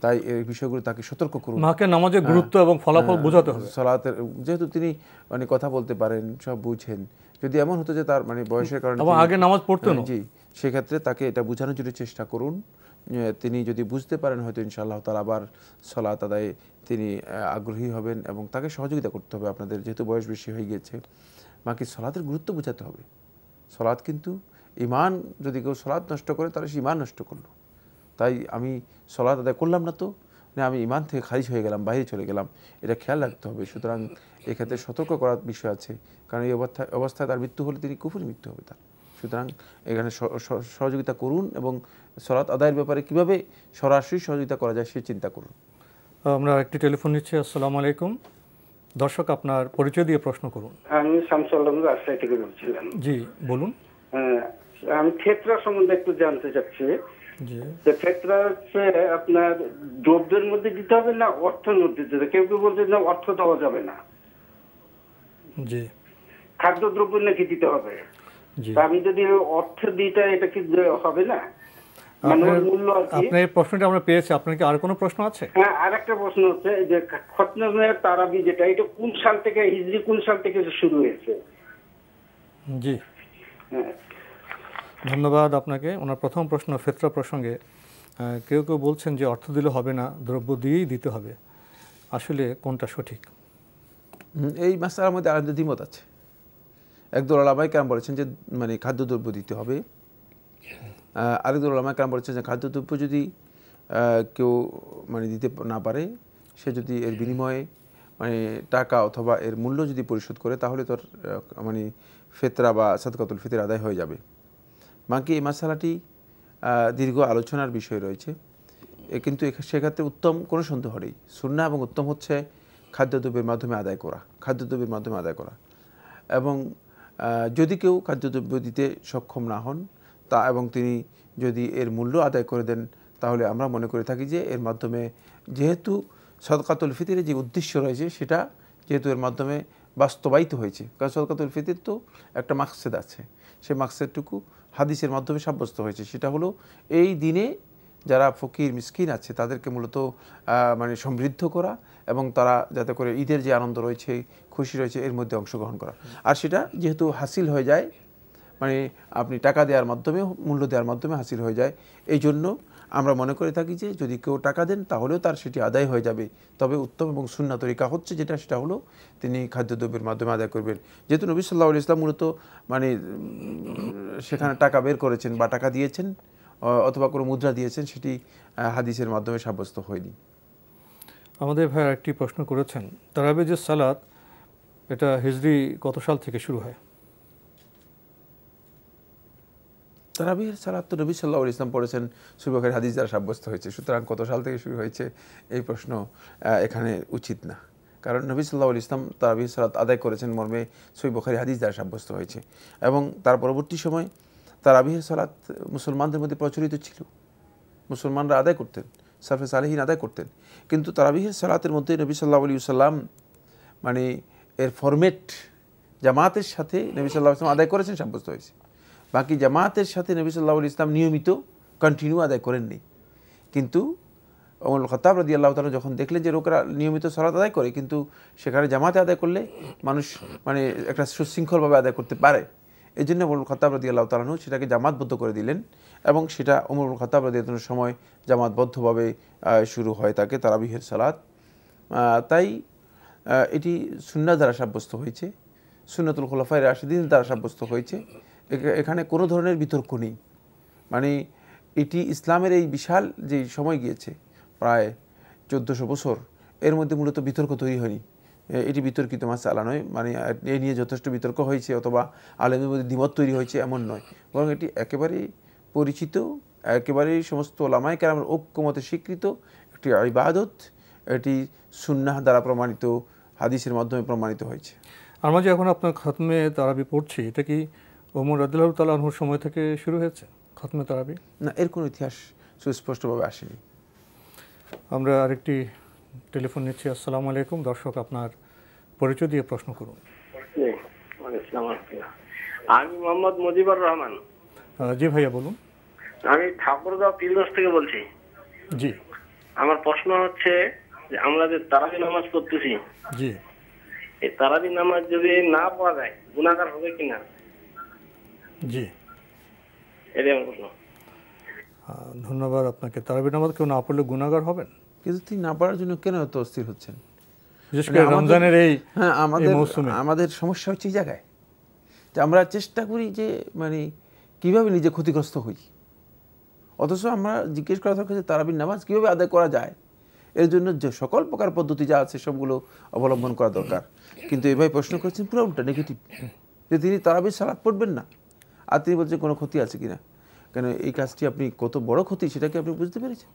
তাই এই বিষয়গুলো তাকে সতর্ক করুন। মাকে নামাজের গুরুত্ব এবং ফলাফল বোঝাতে হবে। সালাতের যেহেতু তিনি মানে কথা বলতে পারেন, সব বুঝেন, যদি এমন হতো যে তার মানে বয়সের কারণে আগে নামাজ পড়তেন, জি, সেক্ষেত্রে তাকে এটা বোঝানোর জন্য চেষ্টা করুন। তিনি যদি বুঝতে পারেন হয়তো ইনশাআল্লাহ তাআলা আবার সালাত আদায়ে তিনি আগ্রহী হবেন, এবং তাকে সহযোগিতা করতে হবে। আপনাদের যেহেতু বয়স বেশি হয়ে গিয়েছে, মাকে সালাতের গুরুত্ব বোঝাতে হবে। সালাত কিন্তু ঈমান, যদি কেউ সালাত নষ্ট করে তাহলে সে ঈমান নষ্ট করলো। তাই আমি সালাত আদায় করলাম না তো না, আমি ঈমান থেকে খারিজ হয়ে গেলাম, বাইরে চলে গেলাম, এটা খেয়াল রাখতে হবে। সুতরাং এক্ষেত্রে সতর্ক করার বিষয় আছে, কারণ এই অবস্থায় তার মৃত্যু হলে তিনি কুফরি মৃত্যু হবে তার। সুতরাং এখানে সহযোগিতা করুন, এবং সালাত আদায়ের ব্যাপারে কিভাবে সরাসরি সহযোগিতা করা যায় সে চিন্তা করুন। আমরা একটি টেলিফোন নিচ্ছি। আসসালামু আলাইকুম। দর্শক আপনার পরিচয় দিয়ে প্রশ্ন করুন। আমি শামসুল আলম রাজশাহী থেকে বলছিলাম। জি বলুন। আমি ক্ষেত্র সম্বন্ধে একটু জানতে চাচ্ছি। জি তো ফিতরা হচ্ছে আপনার দ্রব্যের মধ্যে দিতে হবে না অর্থের মধ্যে দিতে হবে? কেউ কেউ বলছে না অর্থ দেওয়া যাবে না, জি খাদ্যদ্রব্য নাকি দিতে হবে। জি তা আমি যদি অর্থ দিতে, এটা কি হবে না? মানে ওর মূল্য আর কি। আপনার এই প্রশ্নটা আমরা পেয়েছি, আপনার কি আর কোনো প্রশ্ন আছে? হ্যাঁ, আর একটা প্রশ্ন হচ্ছে যে খতনে তারাবি যেটা, এটা কোন সাল থেকে, হিজরি কোন সাল থেকে শুরু হয়েছে? জি হ্যাঁ, ধন্যবাদ আপনাকে। ওনার প্রথম প্রশ্ন ফিতরা প্রসঙ্গে কেউ কেউ বলছেন যে অর্থ দিলে হবে না, দ্রব্য দিয়েই দিতে হবে। আসলে কোনটা সঠিক? এই মাসআলার মধ্যে আলাদা দ্বিমত আছে। একদল ওলামায়ে কেরাম বলেছেন যে মানে খাদ্যদ্রব্য দিতে হবে, আরেকদল ওলামায়ে কেরাম বলেছেন যে খাদ্যদ্রব্য যদি কেউ মানে দিতে না পারে, সে যদি এর বিনিময়ে মানে টাকা অথবা এর মূল্য যদি পরিশোধ করে, তাহলে তোর মানে ফিতরা বা সাদকাতুল ফিতর আদায় হয়ে যাবে। বাকি এই মাসালাটি দীর্ঘ আলোচনার বিষয় রয়েছে, কিন্তু সেক্ষেত্রে উত্তম কোনো সন্দেহ নেই, সুন্নাহ এবং উত্তম হচ্ছে খাদ্যদ্রব্যের মাধ্যমে আদায় করা, খাদ্যদ্রব্যের মাধ্যমে আদায় করা। এবং যদি কেউ খাদ্যদ্রব্য দিতে সক্ষম না হন এবং তিনি যদি এর মূল্য আদায় করে দেন, তাহলে আমরা মনে করে থাকি যে এর মাধ্যমে যেহেতু সাদকাতুল ফিতরের যে উদ্দেশ্য রয়েছে সেটা যেহেতু এর মাধ্যমে বাস্তবায়িত হয়েছে, কারণ সাদকাতুল ফিতর তো একটা মাকসেদ আছে, সেই মাকসেদটুকু হাদিসের মাধ্যমে সাব্যস্ত হয়েছে। সেটা হলো এই দিনে যারা ফকির মিসকিন আছে তাদেরকে মূলত মানে সমৃদ্ধ করা এবং তারা যাতে করে ঈদের যে আনন্দ রয়েছে, খুশি রয়েছে, এর মধ্যে অংশগ্রহণ করা। আর সেটা যেহেতু হাসিল হয়ে যায়, মানে আপনি টাকা দেওয়ার মাধ্যমে, মূল্য দেওয়ার মাধ্যমে হাসিল হয়ে যায়, এই জন্য আমরা মনে করে থাকি যে যদি কেউ টাকা দেন তাহলেও তার সেটি আদায় হয়ে যাবে। তবে উত্তম এবং সুন্নাহ তরিকা হচ্ছে যেটা, সেটা হলো তিনি খাদ্যদ্রব্যের মাধ্যমে আদায় করবেন। যেহেতু নবী সাল্লাল্লাহু আলাইহি ওয়াসাল্লাম মূলত মানে সেখানে টাকা বের করেছেন বা টাকা দিয়েছেন অথবা কোনো মুদ্রা দিয়েছেন, সেটি হাদিসের মাধ্যমে সাব্যস্ত হয়নি। আমাদের ভাই একটি প্রশ্ন করেছেন, তারাবি যে সালাত, এটা হিজরি কত সাল থেকে শুরু হয়? তারাবির সালাত তো নবী সাল্লাল্লাহু আলাইহি ওয়াসাল্লাম পড়েছেন, সহিহ বুখারী হাদিস দ্বারা সাব্যস্ত হয়েছে। সুতরাং কত সাল থেকে শুরু হয়েছে এই প্রশ্ন এখানে উচিত না, কারণ নবী সাল্লাল্লাহু আলাইহি ওয়াসাল্লাম তারাবির সালাত আদায় করেছেন মর্মে সহিহ বুখারী হাদিস দ্বারা সাব্যস্ত হয়েছে। এবং তার পরবর্তী সময় তারাবির সালাত মুসলমানদের মধ্যে প্রচলিত ছিল, মুসলমানরা আদায় করতেন, সালফে সালেহিন আদায় করতেন। কিন্তু তারাবির সালাতের মধ্যে নবী সাল্লাল্লাহু আলাইহি ওয়াসাল্লাম মানে এর ফরম্যাট জামাতের সাথে নবী সাল্লাল্লাহু আলাইহি ওয়াসাল্লাম আদায় করেছেন সাব্যস্ত হয়েছে। বাকি জামাতের সাথে নবী সাল্লাল্লাহু আলাইহি ওয়াসাল্লাম নিয়মিত কন্টিনিউ আদায় করেননি। কিন্তু ওমর খাত্তাব রাদিয়াল্লাহু তাআলা যখন দেখলেন যে লোকেরা নিয়মিত সালাত আদায় করে, কিন্তু সেখানে জামাতে আদায় করলে মানুষ মানে একটা সুশৃঙ্খলভাবে আদায় করতে পারে, এই জন্য ওমর খাত্তাব রাদিয়াল্লাহু তাআলা সেটাকে জামাতবদ্ধ করে দিলেন এবং সেটা ওমর খাত্তাব রাদিয়াল্লাহু সময় জামাতবদ্ধভাবে শুরু হয় থাকে তারাবিহের সালাত। তাই এটি সুন্নাহ দ্বারা সাব্যস্ত হয়েছে, সুন্নাতুল খুলাফায়ে রাশিদিন দ্বারা সাব্যস্ত হয়েছে। এখানে কোনো ধরনের বিতর্ক নেই। মানে এটি ইসলামের এই বিশাল যে সময় গিয়েছে প্রায় 1400 বছর, এর মধ্যে মূলত বিতর্ক তৈরি হয়নি। এটি বিতর্কিত মাসআলা নয়, মানে এ নিয়ে যথেষ্ট বিতর্ক হয়েছে অথবা আলেমের মধ্যে দ্বিমত তৈরি হয়েছে এমন নয়, বরং এটি একেবারেই পরিচিত, একেবারেই সমস্ত ওলামায়ে কেরামের ঐক্যমতে স্বীকৃত একটি ইবাদত। এটি সুন্নাহ দ্বারা প্রমাণিত, হাদিসের মাধ্যমে প্রমাণিত হয়েছে। আমরা যে এখন আপনার খতমে তারাবি পড়ছি, এটা কি ওমর রাদিয়াল্লাহু তাআলা আনহুর সময় থেকে শুরু হয়েছে খতমে তারাবি? না, এর কোনো ইতিহাস সুস্পষ্টভাবে আসেনি। আমরা আরেকটি টেলিফোন নিচ্ছি। আসসালামু আলাইকুম। দর্শক, আপনার পরিচয় দিয়ে প্রশ্ন করুন। আমি মোহাম্মদ মুজিবুর রহমান। জি ভাইয়া বলুন। আমি ঠাকুরগাঁও পীরগঞ্জ থেকে বলছি। জি, আমার প্রশ্ন হচ্ছে যে আমরা যে তারাবি নামাজ পড়তেছি, জি, এই তারাবি নামাজ যদি না পড়া যায় গুনাহগার হবে কিনা? জি, এটাই আমার প্রশ্ন। ধন্যবাদ আপনাকে। তারাবি নামাজ কেউ না পড়লে গুনাহগার হবেন? কিন্তু তিনি না পড়ার জন্য কেন এত অস্থির হচ্ছেন? বিশেষ করে রমজানের এই মৌসুমে আমাদের সমস্যা হচ্ছে এই জায়গায় যে আমরা চেষ্টা করি যে মানে কিভাবে নিজে ক্ষতিগ্রস্ত হই, অথচ আমরা জিজ্ঞেস করা দরকার যে তারাবির নামাজ কীভাবে আদায় করা যায়, এর জন্য যে সকল প্রকার পদ্ধতি যা আছে সবগুলো অবলম্বন করা দরকার। কিন্তু এভাবে প্রশ্ন করছেন পুরো উল্টা, নেগেটিভ, যে তিনি তারাবির সালাত পড়বেন না আর তিনি বলছেন কোনো ক্ষতি আছে কিনা। কেন এই কাজটি আপনি কত বড় ক্ষতি সেটা কি আপনি বুঝতে পেরেছেন?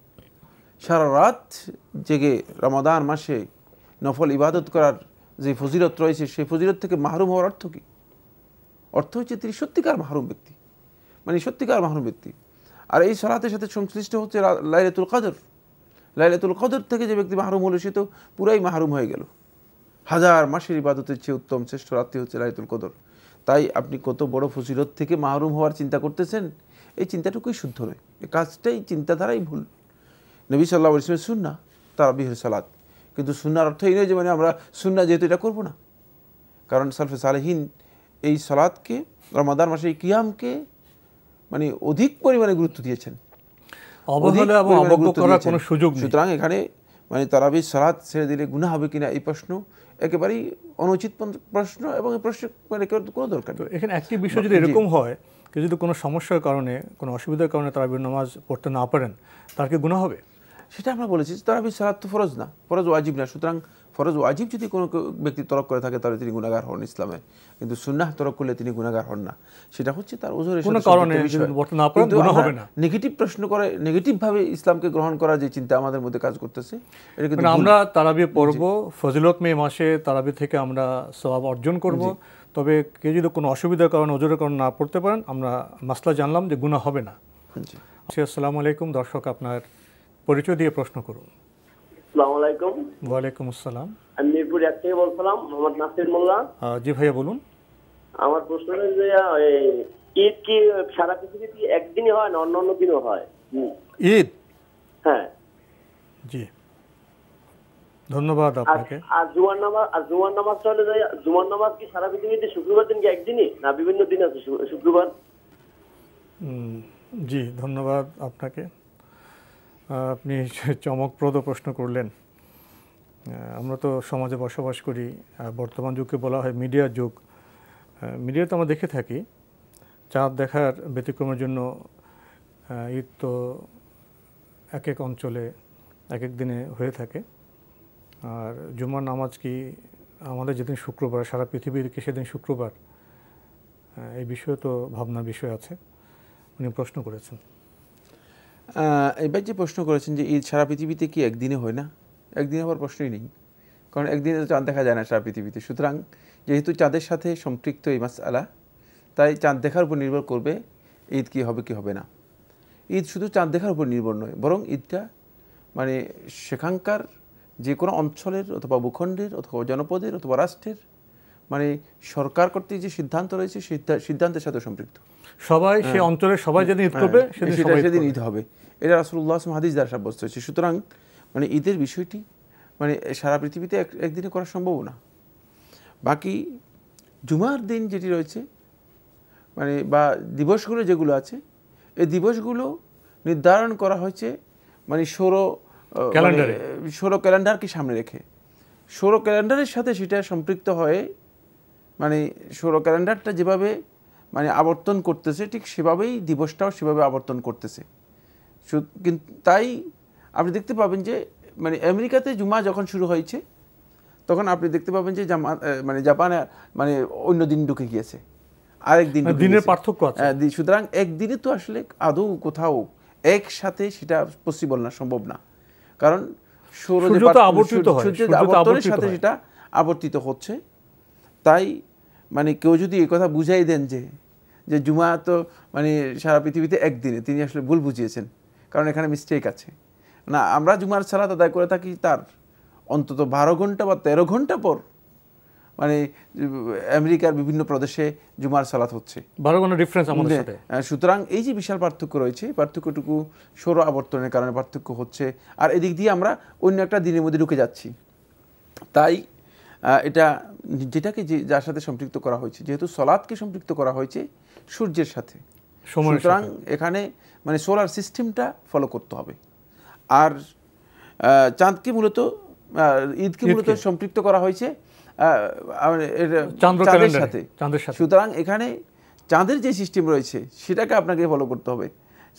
সারা রাত জেগে রমাদান মাসে নফল ইবাদত করার যে ফজিলত রয়েছে, সেই ফজিলত থেকে মাহরুম হওয়ার অর্থ কী? অর্থ হচ্ছে তিনি সত্যিকার মাহরুম ব্যক্তি, মানে সত্যিকার মাহরুম ব্যক্তি। আর এই সালাতের সাথে সংশ্লিষ্ট হচ্ছে লাইলাতুল কদর। লাইলাতুল কদর থেকে যে ব্যক্তি মাহরুম হলো সে তো পুরাই মাহরুম হয়ে গেল। হাজার মাসের ইবাদতের চেয়ে উত্তম শ্রেষ্ঠ রাত্রি হচ্ছে লাইলাতুল কদর। তাই আপনি কত বড় ফজিলত থেকে মাহরুম হওয়ার চিন্তা করতেছেন, এই চিন্তাটুকুই শুদ্ধ নয়, এই কাজটাই চিন্তাধারাই ভুল। নবী সাল্লাল্লাহু আলাইহি ওয়াসাল্লামের সুন্নাহ তারাবিহের সালাত, কিন্তু সুন্নাহর অর্থ এই নয় যে মানে আমরা সুন্নাহ যেহেতু এটা করবো না। কারণ সালফে সালেহিন এই সালাতকে, রমাদান মাসে এই কিয়ামকে মানে অধিক পরিমাণে গুরুত্ব দিয়েছেন। অবহেলা এবং অবজ্ঞা করার কোনো সুযোগ নেই। সুতরাং এখানে মানে তারাবির সালাত ছেড়ে দিলে গুনাহ হবে কিনা এই প্রশ্ন একেবারেই অনুচিত প্রশ্ন, এবং এই প্রশ্ন মানে কোনো দরকার নেই। এখানে একটি বিষয় যদি এরকম হয়, কেউ যদি কোনো সমস্যার কারণে, কোনো অসুবিধার কারণে তারাবির নামাজ পড়তে না পারেন, তার কি গুনাহ হবে? সেটা আমরা বলেছি, তারাবির সালাত তো ফরজ না, ফরজ ওয়াজিব না। সুতরাং ফরজ ওয়াজিব যদি কোনো ব্যক্তি তরক করে থাকে তাহলে তিনি গুনাহগার হন ইসলামে, কিন্তু সুন্নাহ তরক করলে তিনি গুনাহগার হন না। সেটা হচ্ছে তার ওজরের কোনো কারণে পড়তে না পারেন, গুনাহ হবে না। নেগেটিভ প্রশ্ন করে, নেগেটিভ ভাবে ইসলামকে গ্রহণ করার যে চিন্তা আমাদের মধ্যে কাজ করতেছে, এটা কিন্তু আমরা তারাবি পড়ব, ফজিলত মে মাসে তারাবি থেকে আমরা সওয়াব অর্জন করব। তবে কেউ যদি কোনো অসুবিধার কারণে, ওজরের কারণে না পড়তে পারেন, আমরা মাসলা জানলাম যে গুনাহ হবে না। আসসালামু আলাইকুম, দর্শক আপনার পরিচয় দিয়ে প্রশ্ন করুন। আসসালামু আলাইকুম। ওয়ালাইকুম আসসালাম। আমি মিরপুর এক থেকে বলছিলাম, মোহাম্মদ নাসির মোল্লা। জি ভাইয়া বলুন। আমার প্রশ্ন হচ্ছে যে ঈদ কি সারা পৃথিবীতে একদিনই হয় না অন্য অন্য দিনও হয়? ঈদ? হ্যাঁ। জি, ধন্যবাদ আপনাকে। আর জুমার নামাজ চলে যায়, জুমার নামাজ কি সারা পৃথিবীতে শুক্রবার দিন কি একদিনই না বিভিন্ন দিন আছে শুক্রবার? জি, ধন্যবাদ আপনাকে। আপনি চমকপ্রদ প্রশ্ন করলেন। আমরা তো সমাজে বসবাস করি, বর্তমান যুগকে বলা হয় মিডিয়ার যুগ। মিডিয়াতে আমরা দেখে থাকি চাঁদ দেখার ব্যতিক্রমের জন্য ঈদ তো এক এক অঞ্চলে এক এক দিনে হয়ে থাকে। আর জুমার নামাজ কি আমাদের যেদিন শুক্রবার, সারা পৃথিবীর কি সেদিন শুক্রবার? এই বিষয়ে তো ভাবনার বিষয় আছে। উনি প্রশ্ন করেছেন। এবার যে প্রশ্ন করেছেন যে ঈদ সারা পৃথিবীতে কি একদিনে হয় না, একদিনে হওয়ার প্রশ্নই নেই, কারণ একদিনে তো চাঁদ দেখা যায় না সারা পৃথিবীতে। সুতরাং যেহেতু চাঁদের সাথে সম্পৃক্ত এই মাসআলা, তাই চাঁদ দেখার উপর নির্ভর করবে ঈদ কি হবে কি হবে না। ঈদ শুধু চাঁদ দেখার উপর নির্ভর নয়, বরং ঈদটা মানে সেখানকার যে কোনো অঞ্চলের অথবা ভূখণ্ডের অথবা জনপদের অথবা রাষ্ট্রের মানে সরকার কর্তৃক যে সিদ্ধান্ত রয়েছে সিদ্ধান্তের সাথে সম্পৃক্ত। সবাই সে অঞ্চলের সবাই যেদিন ঈদ করবে সেদিন ঈদ হবে, এটা রাসূলুল্লাহ সাল্লাল্লাহু আলাইহি ওয়াসাল্লাম হাদিস দ্বারা সাব্যস্ত হয়েছে। সুতরাং মানে ঈদের বিষয়টি মানে সারা পৃথিবীতে একদিনে করা সম্ভব না। বাকি জুমার দিন যেটি রয়েছে মানে বা দিবসগুলো যেগুলো আছে, এই দিবসগুলো নির্ধারণ করা হয়েছে মানে সৌর ক্যালেন্ডারকে সামনে রেখে। সৌর ক্যালেন্ডারের সাথে সেটা সম্পৃক্ত হয়ে মানে সৌর ক্যালেন্ডারটা যেভাবে মানে আবর্তন করতেছে ঠিক সেভাবেই দিবসটাও সেভাবে আবর্তন করতেছে। কিন্তু তাই আপনি দেখতে পাবেন যে মানে আমেরিকাতে জুমা যখন শুরু হয়েছে তখন আপনি দেখতে পাবেন যে মানে জাপানে মানে অন্য দিন ঢুকে গিয়েছে, আরেক দিন দিনের পার্থক্য আছে। সুতরাং একদিনে তো আসলে আদৌ কোথাও একসাথে সেটা পসিবল না, সম্ভব না, কারণ সূর্যের আবর্তনের সাথে সেটা আবর্তিত হচ্ছে। তাই মানে কেউ যদি এই কথা বুঝাই দেন যে জুমা তো মানে সারা পৃথিবীতে একদিনে, তিনি আসলে ভুল বুঝিয়েছেন, কারণ এখানে মিস্টেক আছে। না, আমরা জুমার সালাত আদায় করে থাকি তার অন্তত 12 ঘন্টা বা 13 ঘন্টা পর মানে আমেরিকার বিভিন্ন প্রদেশে জুমার সালাত হচ্ছে, 12 ঘন্টা ডিফারেন্স আমাদের সাথে। সুতরাং এই যে বিশাল পার্থক্য রয়েছে, পার্থক্যটুকু সৌর আবর্তনের কারণে পার্থক্য হচ্ছে, আর এদিক দিয়ে আমরা অন্য একটা দিনের মধ্যে ঢুকে যাচ্ছি। তাই এটা যেটাকে যার সাথে সম্পৃক্ত করা হয়েছে, যেহেতু সালাতকে সম্পৃক্ত করা হয়েছে সূর্যের সাথে, সুতরাং এখানে মানে সোলার সিস্টেমটা ফলো করতে হবে। আর চাঁদকে মূলত ঈদকে মূলত সম্পৃক্ত করা হয়েছে চাঁদের সাথে। সুতরাং এখানে চাঁদের যে সিস্টেম রয়েছে সেটাকে আপনাকে ফলো করতে হবে।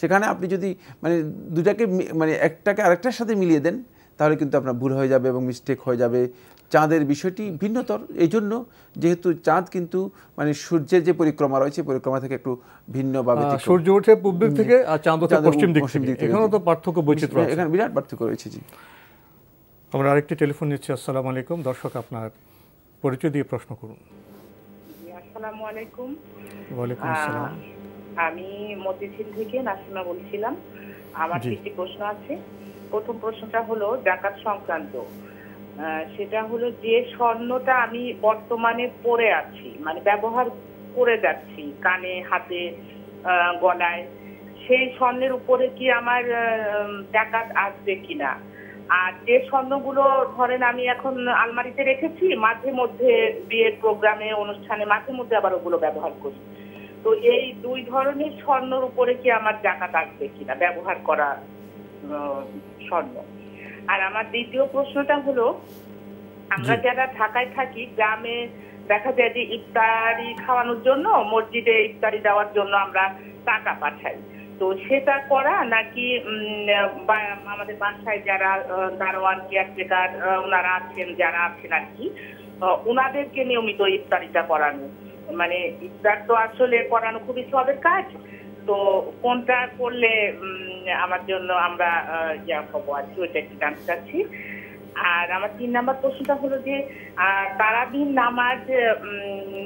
সেখানে আপনি যদি মানে দুটাকে মানে একটাকে আরেকটার সাথে মিলিয়ে দেন তাহলে কিন্তু আপনার ভুল হয়ে যাবে এবং মিস্টেক হয়ে যাবে। চাঁদের বিষয়টি ভিন্নতর, এই জন্য যেহেতু চাঁদ কিন্তু মানে সূর্যের যে পরিক্রমা রয়েছে পরিক্রমা থেকে একটু ভিন্নভাবে, সূর্য ওঠে পূর্ব দিক থেকে আর চাঁদ ওঠে পশ্চিম দিক থেকে, এখানেও তো পার্থক্য বৈচিত্র্য আছে, এখানে বিরাট পার্থক্য রয়েছে। জি, আমরা আরেকটি টেলিফোন নিচ্ছি। আসসালামু আলাইকুম, দর্শক আপনার পরিচয় দিয়ে প্রশ্ন করুন। আসসালামু আলাইকুম। ওয়ালাইকুম আসসালাম। আমি মতিঝিল থেকে নাসিমা বলছিলাম। আমার 3টি প্রশ্ন আছে। প্রথম প্রশ্নটা হলো যাকাত সংক্রান্ত। সেটা হলো যে স্বর্ণটা আমি বর্তমানে পরে আছি, মানে ব্যবহার করে যাচ্ছি কানে, হাতে, গলায়, সেই স্বর্ণের উপরে কি আমার যাকাত আসবে কিনা? আর যে স্বর্ণগুলো ধরেন আমি এখন আলমারিতে রেখেছি, মাঝে মধ্যে বিয়ের প্রোগ্রামে, অনুষ্ঠানে মাঝে মধ্যে আবার ওগুলো ব্যবহার করি, তো এই 2 ধরনের স্বর্ণের উপরে কি আমার যাকাত আসবে কিনা, ব্যবহার করা স্বর্ণ? আর আমার দ্বিতীয় প্রশ্নটা হলো, আমরা যারা ঢাকায় থাকি, গ্রামে দেখা যায় যে ইফতারি খাওয়ানোর জন্য, মসজিদে ইফতারি দেওয়ার জন্য আমরা টাকা পাঠাই, তো সেটা করা নাকি আমাদের বাসায় যারা দারোয়ান, কেয়ারটেকার ওনারা আছেন, যারা আছেন আর কি, ওনাদেরকে নিয়মিত ইফতারিটা করানো? মানে ইফতার তো আসলে করানো খুবই সবের কাজ, তো কোনটা করলে আমার জন্য আমরা হবো আর কি, ওইটা একটু জানতে চাচ্ছি। আর আমার 3 নাম্বার প্রশ্নটা হলো যে তারাবির নামাজ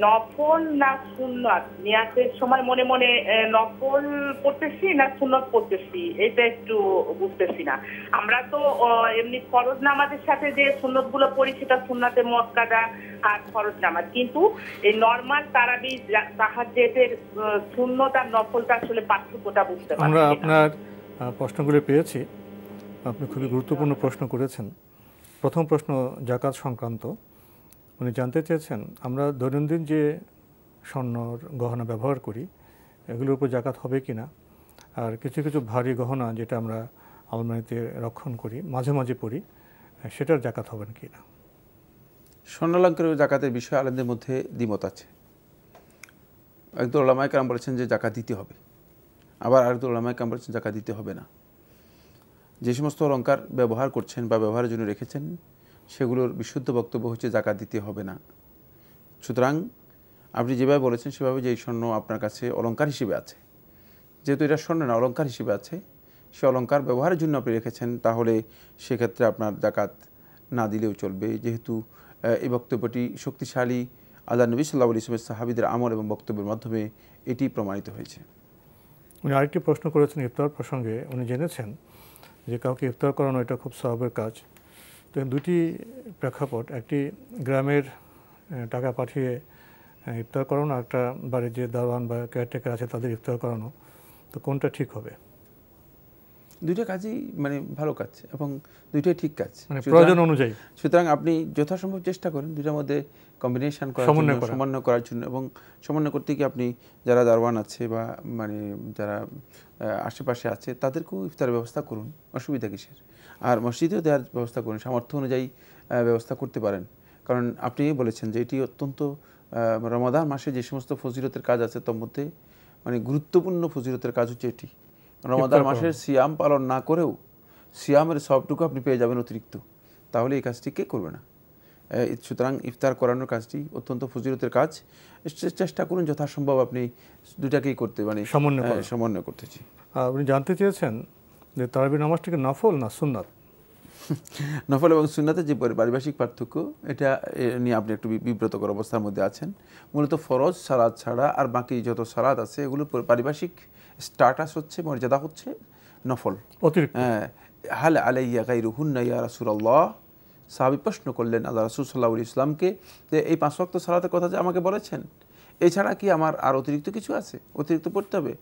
নফল না সুন্নত? নিয়াতের সময় মনে মনে নফল পড়তেছি না সুন্নত পড়তেছি, এটা একটু বুঝতেছি না। আমরা তো এমনি ফরজ নামাজের সাথে যে সুন্নত গুলো পড়ি সেটা সুন্নাতে মুআক্কাদা আর ফরজ নামাজ, কিন্তু এই নরমাল তারাবি তাহাজ্জুদের সুন্নত আর নফলটা আসলে পার্থক্যটা বুঝতে পারছি। আমরা আপনার প্রশ্নগুলো পেয়েছি, আপনি খুবই গুরুত্বপূর্ণ প্রশ্ন করেছেন। প্রথম প্রশ্ন যাকাত সংক্রান্ত। উনি জানতে চেয়েছেন আমরা দৈনন্দিন যে স্বর্ণর গহনা ব্যবহার করি এগুলোর উপর যাকাত হবে কি না, আর কিছু কিছু ভারী গহনা যেটা আমরা আলমারিতে রক্ষণ করি, মাঝে মাঝে পড়ি, সেটার যাকাত হবেন কি না। স্বর্ণালঙ্কারের জাকাতের বিষয়ে আলেমদের মধ্যে দ্বিমত আছে। একদল উলামায়ে কেরাম বলেছেন যে জাকাত দিতে হবে, আবার আরেকদল উলামায়ে কেরাম বলেছেন জাকাত দিতে হবে না। যে সমস্ত অলঙ্কার ব্যবহার করছেন বা ব্যবহারের জন্য রেখেছেন সেগুলোর বিশুদ্ধ বক্তব্য হচ্ছে জাকাত দিতে হবে না। সুতরাং আপনি যেভাবে বলেছেন সেভাবে যে স্বর্ণ আপনার কাছে অলঙ্কার হিসেবে আছে, যেহেতু এটা স্বর্ণ না অলঙ্কার হিসেবে আছে, সে অলঙ্কার ব্যবহারের জন্য আপনি রেখেছেন, তাহলে সেক্ষেত্রে আপনার জাকাত না দিলেও চলবে, যেহেতু এই বক্তব্যটি শক্তিশালী আল্লাহ নবী সাল্লাল্লাহু আলাইহি ওয়াসাল্লাম সাহাবীদের আমল এবং বক্তব্যের মাধ্যমে এটি প্রমাণিত হয়েছে। উনি আরেকটি প্রশ্ন করেছেন ইফতার প্রসঙ্গে। উনি জেনেছেন যে কাউকে ইফতার করানো এটা খুব সওয়াবের কাজ। তো 2টি প্রেক্ষাপট, একটি গ্রামের টাকা পাঠিয়ে ইফতার করানো, একটা বাড়ির যে দারোয়ান বা কেয়ারটেকার আছে তাদের ইফতার করানো, তো কোনটা ঠিক হবে? 2টা কাজই মানে ভালো কাজ এবং 2টাই ঠিক কাজ, মানে প্রয়োজন অনুযায়ী। সুতরাং আপনি যথাসম্ভব চেষ্টা করেন 2টার মধ্যে কম্বিনেশন করার জন্য, সমন্বয় করার জন্য, এবং সমন্বয় করতে গিয়ে আপনি যারা দারওয়ান আছে বা মানে যারা আশেপাশে আছে তাদেরকেও ইফতারের ব্যবস্থা করুন, অসুবিধা কিসের। আর মসজিদেও দেওয়ার ব্যবস্থা করুন, সামর্থ্য অনুযায়ী ব্যবস্থা করতে পারেন। কারণ আপনি বলেছেন যে এটি অত্যন্ত রমাদান মাসে যে সমস্ত ফজিলতের কাজ আছে তার মধ্যে মানে গুরুত্বপূর্ণ ফজিলতের কাজ হচ্ছে এটি। রমাদান মাসের সিয়াম পালন না করেও সিয়ামের সবটুকু আপনি পেয়ে যাবেন অতিরিক্ত, তাহলে এই কাজটি কে করবে না? সুতরাং ইফতার করানোর কাজটি অত্যন্ত ফজিলতের কাজ। চেষ্টা করুন যথাসম্ভব আপনি 2টাকেই করতে, মানে সমন্বয় করতেছি। আপনি জানতে চেয়েছেন যে তারাবির নামাজটিকে নফল না সুন্নাত? নফল এবং সুন্নাতের যে পারিভাষিক পার্থক্য, এটা নিয়ে আপনি একটু বিব্রতকর অবস্থার মধ্যে আছেন। মূলত ফরজ সালাত ছাড়া আর বাকি যত সালাত আছে এগুলোর পারিভাষিক স্ট্যাটাস হচ্ছে, মর্যাদা হচ্ছে নফল, অতিরিক্ত। হাল আলাইয়া গায়রুহুন্না ইয়া রাসূলুল্লাহ, সাহাবী প্রশ্ন করলেন আল্লাহ রাসূল সাল্লাল্লাহু আলাইহি ওয়াসাল্লামকে যে এই 5 ওয়াক্ত সালাতের কথা যে আমাকে বলেছেন, এছাড়া কি আমার আর অতিরিক্ত কিছু আছে, অতিরিক্ত পড়তে হবে?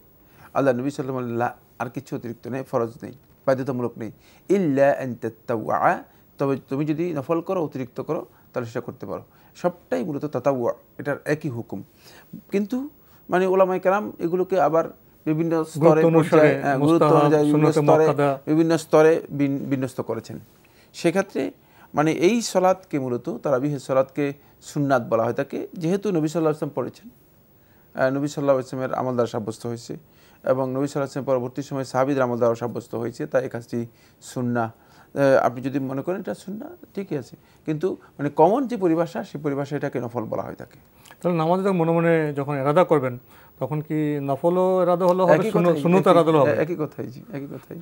আল্লাহ নবী সাল্লাল্লাহু আলাইহি ওয়াসাল্লাম আর কিছু অতিরিক্ত নেই, ফরজ নেই, বাধ্যতামূলক নেই, ইল্লা আন তাতাওয়া, তবে তুমি যদি নফল করো, অতিরিক্ত করো, তাহলে সেটা করতে পারো। সবটাই মূলত তাতাওয়া, এটার একই হুকুম। কিন্তু মানে উলামায়ে কেরাম এগুলোকে আবার বিভিন্ন স্তরে, গুরুত্ব অনুযায়ী বিভিন্ন স্তরে বিন্যস্ত করেছেন। সেক্ষেত্রে মানে এই সালাতকে মূলত তারাবিহের সালাতকে সুন্নাত বলা হয় থাকে, যেহেতু নবী সাল্লাল্লাহু আলাইহি ওয়াসাল্লাম পড়েছেন, নবী সাল্লাল্লাহু আলাইহি ওয়াসাল্লামের আমল দ্বারা সাব্যস্ত হয়েছে এবং নবী সাল্লাল্লাহু আলাইহি ওয়াসাল্লাম পরবর্তী সময়ে সাহাবীদের আমল দ্বারা সাব্যস্ত হয়েছে, তাই এই কাজটি সুন্নাহ। আপনি যদি মনে করেন এটা সুন্নাহ, ঠিকই আছে, কিন্তু মানে কমন যে পরিভাষা, সেই পরিভাষা এটাকে নফল বলা হয় থাকে। তাহলে নামাজে মনে মনে যখন ইরাদা করবেন তখন কি নফলও ইরাদা হলো হবে, সুন্নত ইরাদা হলো হবে? একই কথাই, জি, একই কথাই।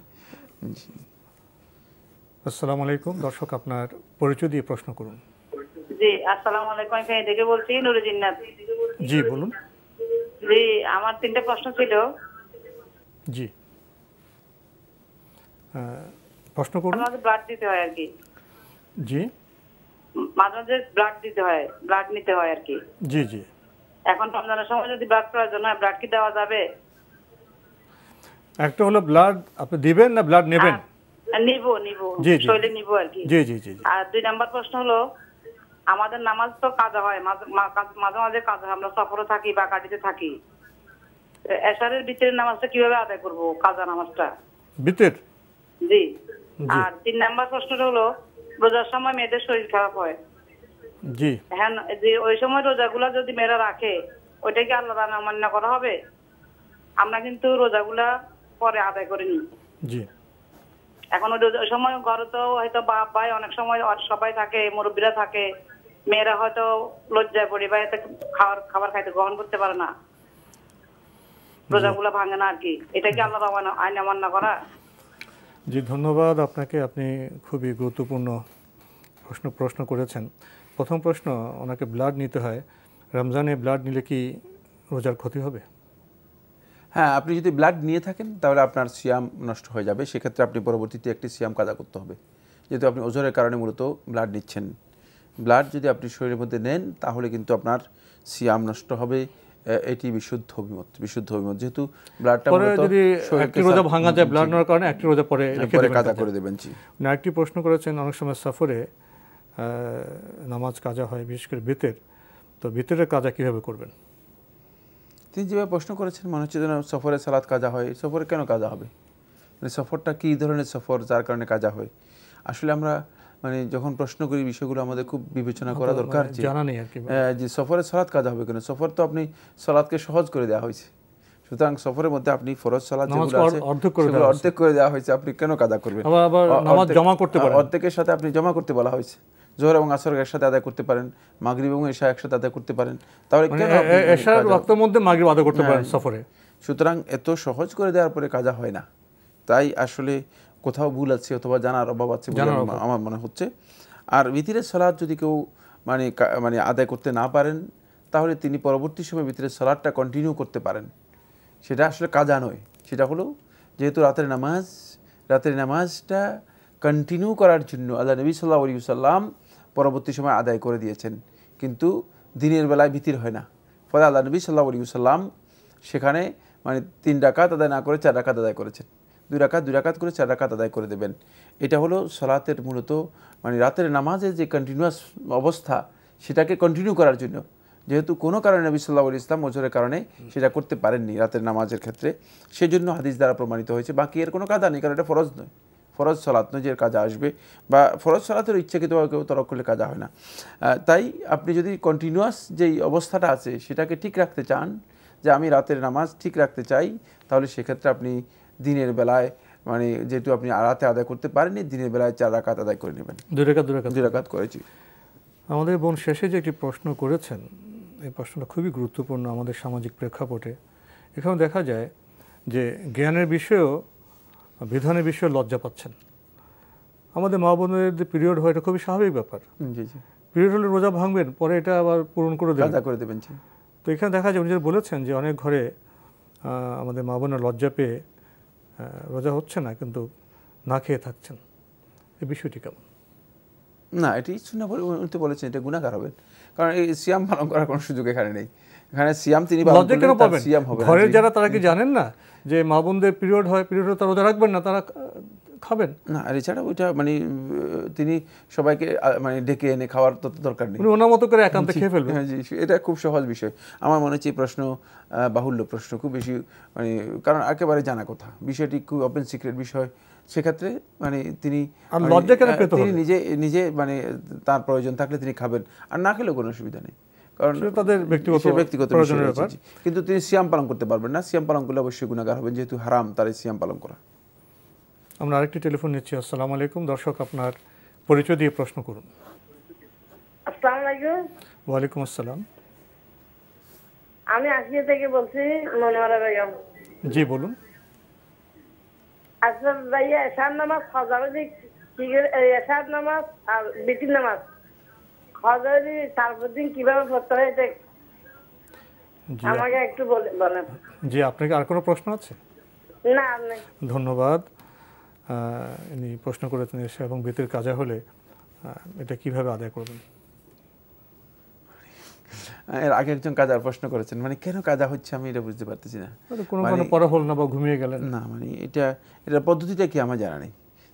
জি, আসসালামু আলাইকুম। দর্শক আপনার পরিচয় দিয়ে প্রশ্ন করুন। জি, আসসালামু আলাইকুম। আমি এখানে থেকে বলছি নুরুজিন্নাত। জি বলুন। জি, আমার 3টা প্রশ্ন ছিল। জি, প্রশ্ন করুন। মাঝে ব্লাড দিতে হয় আর কি। জি, মাঝে মাঝে ব্লাড দিতে হয়, ব্লাড নিতে হয় আর কি। জি জি। এখন রমজানের সময় যদি ব্লাড প্রয়োজন হয়, ব্লাড কি দেওয়া যাবে? একটা হলো ব্লাড আপনি দিবেন না ব্লাড নেবেন? নিব শৈলে নিব আর কি। জি জি জি। আর 2 নাম্বার প্রশ্ন হলো, আমাদের নামাজ তো কাজা হয়, মাঝে মাঝে কাজা হয়, আমরা সফরে থাকি বা কাটিতে থাকি। এশারের ভিতরের নামাজটা কিভাবে আদায় করব, কাজা নামাজটা? ভিতর? জি। আর 3 নাম্বার প্রশ্নটা হলো, রোজার সময় মেয়েদের শরীর খারাপ হয়। জি। হ্যাঁ, যে ওই সময় রোজাগুলা যদি মেয়েরা রাখে, ওইটা কি আল্লাহর অমান্য করা হবে? আমরা কিন্তু রোজাগুলা পরে আদায় করে নিই। জি। এখন ওই সময় ঘরে তো হয়তো বাপ ভাই অনেক সময় সবাই থাকে, মুরব্বীরা থাকে, মেয়েরা হয়তো লজ্জায় পড়ে বা এতে খাবার খাইতে গ্রহণ করতে পারে না, রোজাগুলা ভাঙে না আর কি। এটা কি আল্লাহর আইন অমান্য করা? জি, ধন্যবাদ আপনাকে। আপনি খুবই গুরুত্বপূর্ণ প্রশ্ন করেছেন। প্রথম প্রশ্ন, ওনাকে ব্লাড নিতে হয়, রমজানে ব্লাড নিলে কি রোজার ক্ষতি হবে? হ্যাঁ, আপনি যদি ব্লাড নিয়ে থাকেন তাহলে আপনার সিয়াম নষ্ট হয়ে যাবে। সেক্ষেত্রে আপনি পরবর্তীতে একটি সিয়াম কাজা করতে হবে, যেহেতু আপনি ওজনের কারণে মূলত ব্লাড নিচ্ছেন। ব্লাড যদি আপনি শরীরের মধ্যে নেন তাহলে কিন্তু আপনার সিয়াম নষ্ট হবে। এটি বিশুদ্ধ অভিমত, যেহেতু ব্লাডটা যদি একটি রোজা ভাঙা যায় ব্লাড নেওয়ার কারণে, একটি রোজা পরে কাজা করে দেবেন। জি। আরেকটি প্রশ্ন করেছেন, অনেক সময় সফরে নামাজ কাজা হয়, বিশেষ করে ভিতর, তো ভিতরের কাজা কিভাবে করবেন? তিনি যেভাবে প্রশ্ন করেছেন, মনে হচ্ছে যেন সফরে সালাত কাজা হয়। সফরে কেন কাজা হবে? মানে সফরটা কী ধরনের সফর যার কারণে কাজা হয়? আসলে আমরা যখন প্রশ্ন করি বিষয়গুলো আমাদের খুব বিবেচনা করা দরকার, যে সফরে সালাত কাজা হবে কেন। সফর তো আপনি সালাতকে সহজ করে দেওয়া হয়েছে, সুতরাং সফরের মধ্যে আপনি ফরজ সালাত যেগুলো আছে সেগুলো অর্ধেক করে দেওয়া হয়েছে, আপনি কেন কাজা করবেন? অর্ধেকের সাথে আপনি জমা করতে বলা হয়েছে। জোহর এবং আসর একসাথে আদায় করতে পারেন, মাগরিব এবং এশা একসাথে আদায় করতে পারেন, তাহলে এশার ওয়াক্তের মধ্যে মাগরিব আদায় করতে পারেন সফরে। সুতরাং এত সহজ করে দেওয়ার পরে কাজা হয় না। তাই আসলে কোথাও ভুল আছে অথবা জানার অভাব আছে বলে আমার মনে হচ্ছে। আর ভিতরের সালাত যদি কেউ আদায় করতে না পারেন, তাহলে তিনি পরবর্তী সময় ভিতরের সালাতটা কন্টিনিউ করতে পারেন। সেটা আসলে কাজা নয়, সেটা হলো যেহেতু রাতের নামাজটা কন্টিনিউ করার জন্য আল্লাহ নবী সাল্লাল্লাহু আলাইহি ওয়াসাল্লাম পরবর্তী সময় আদায় করে দিয়েছেন, কিন্তু দিনের বেলায় ভিতর হয় না। ফলে আল্লাহ নবী সাল্লাল্লাহু আলাইহি ওয়াসাল্লাম সেখানে 3 রাকাত আদায় না করে 4 রাকাত আদায় করেছেন। 2 রাকাত করে 4 রাকাত আদায় করে দেবেন। এটা হলো সালাতের মূলত রাতের নামাজের যে কন্টিনিউয়াস অবস্থা, সেটাকে কন্টিনিউ করার জন্য। যেহেতু কোনো কারণে নবী সাল্লাল্লাহু আলাইহি ওয়াসাল্লাম ওজরের কারণে সেটা করতে পারেননি রাতের নামাজের ক্ষেত্রে, সেজন্য হাদিস দ্বারা প্রমাণিত হয়েছে। বাকি এর কোনো কাজা নেই, কারণ এটা ফরজ নয়, ফরজ সালাত নয় যে কাজা আসবে, বা ফরজ সালাতের ইচ্ছাকৃতভাবে কেউ তরক করলে কাজা হয় না। তাই আপনি যদি কন্টিনিউয়াস যেই অবস্থাটা আছে সেটাকে ঠিক রাখতে চান, যে আমি রাতের নামাজ ঠিক রাখতে চাই, তাহলে সেক্ষেত্রে আপনি দিনের বেলায় যেহেতু আপনি রাতে আদায় করতে পারেননি, দিনের বেলায় 4 রাকাত আদায় করে নেবেন। 2 রাকাত করেছি। আমাদের বোন শেষে যে একটি প্রশ্ন করেছেন, এই প্রশ্নটা খুবই গুরুত্বপূর্ণ আমাদের সামাজিক প্রেক্ষাপটে। এখানে দেখা যায় যে জ্ঞানের বিষয়েও, বিধানের বিষয়ে লজ্জা পাচ্ছেন। আমাদের মা বোনের যে পিরিয়ড হয়, এটা খুবই স্বাভাবিক ব্যাপার। পিরিয়ড হলে রোজা ভাঙবেন, পরে এটা আবার পূরণ করে দেবেন। তো এখানে দেখা যায় উনি যে বলেছেন যে অনেক ঘরে আমাদের মা বোনের লজ্জা পেয়ে রোজা হচ্ছে না, কিন্তু না খেয়ে থাকছেন। এই বিষয়টি কেমন? না, এটি সুন্নাহ বলেছেন, এটা গুনাহগার হবেন, কারণ এই সিয়াম পালন করার কোনো সুযোগ এখানে নেই। এখানে সিয়াম তিনি সিয়াম হবে। ঘরের যারা, তারা কি জানেন না যে মা বোনদের পিরিয়ড হয়, পিরিয়ডে তারা রোজা রাখবেন না, তারা খাবেন না? আর এছাড়া ওইটা তিনি সবাইকে ডেকে এনে খাওয়ার তো দরকার নেই, ওনার মতো করে একান্তে খেয়ে ফেলবেন। হ্যাঁ জি, এটা খুব সহজ বিষয়। আমার মনে হচ্ছে এই প্রশ্ন বাহুল্য প্রশ্ন, খুব বেশি কারণ একেবারে জানা কথা, বিষয়টি খুব ওপেন সিক্রেট বিষয়। সেক্ষেত্রে তিনি নিজে তার প্রয়োজন থাকলে তিনি খাবেন, আর না খেলেও কোনো অসুবিধা নেই, কারণ তাদের ব্যক্তিগত বিষয়। কিন্তু তিনি সিয়াম পালন করতে পারবেন না। সিয়াম পালন করলে অবশ্যই গুনাহগার হবেন, যেহেতু হারাম তার এই সিয়াম পালন করা। আমরা আরেকটি টেলিফোন নিচ্ছি। আসসালামু আলাইকুম। দর্শক, আপনার পরিচয় দিয়ে প্রশ্ন করুন। আসসালামু আলাইকুম। ওয়ালাইকুম আসসালাম। আমি আসিয়া থেকে বলছি, মনোয়ারা বেগম। জি বলুন। আচ্ছা ভাইয়া, এশার নামাজ ফজরের এশার নামাজ আর বিতির নামাজ ফজরের তারপর দিন কিভাবে পড়তে হয়? আমাকে একটু বলেন। জি, আপনাকে আর কোনো প্রশ্ন আছে? না, ধন্যবাদ। ইনি প্রশ্ন করেছেন এসে এবং বেতের কাজা হলে এটা কিভাবে আদায় করবেন? এর আগে একজন কাজার প্রশ্ন করেছেন, মানে কেন কাজা হচ্ছে আমি এটা বুঝতে পারতেছি না। কোনো পড়া হল না বা ঘুমিয়ে গেলেন না, মানে এটা পদ্ধতিটা কি আমার জানা নেই,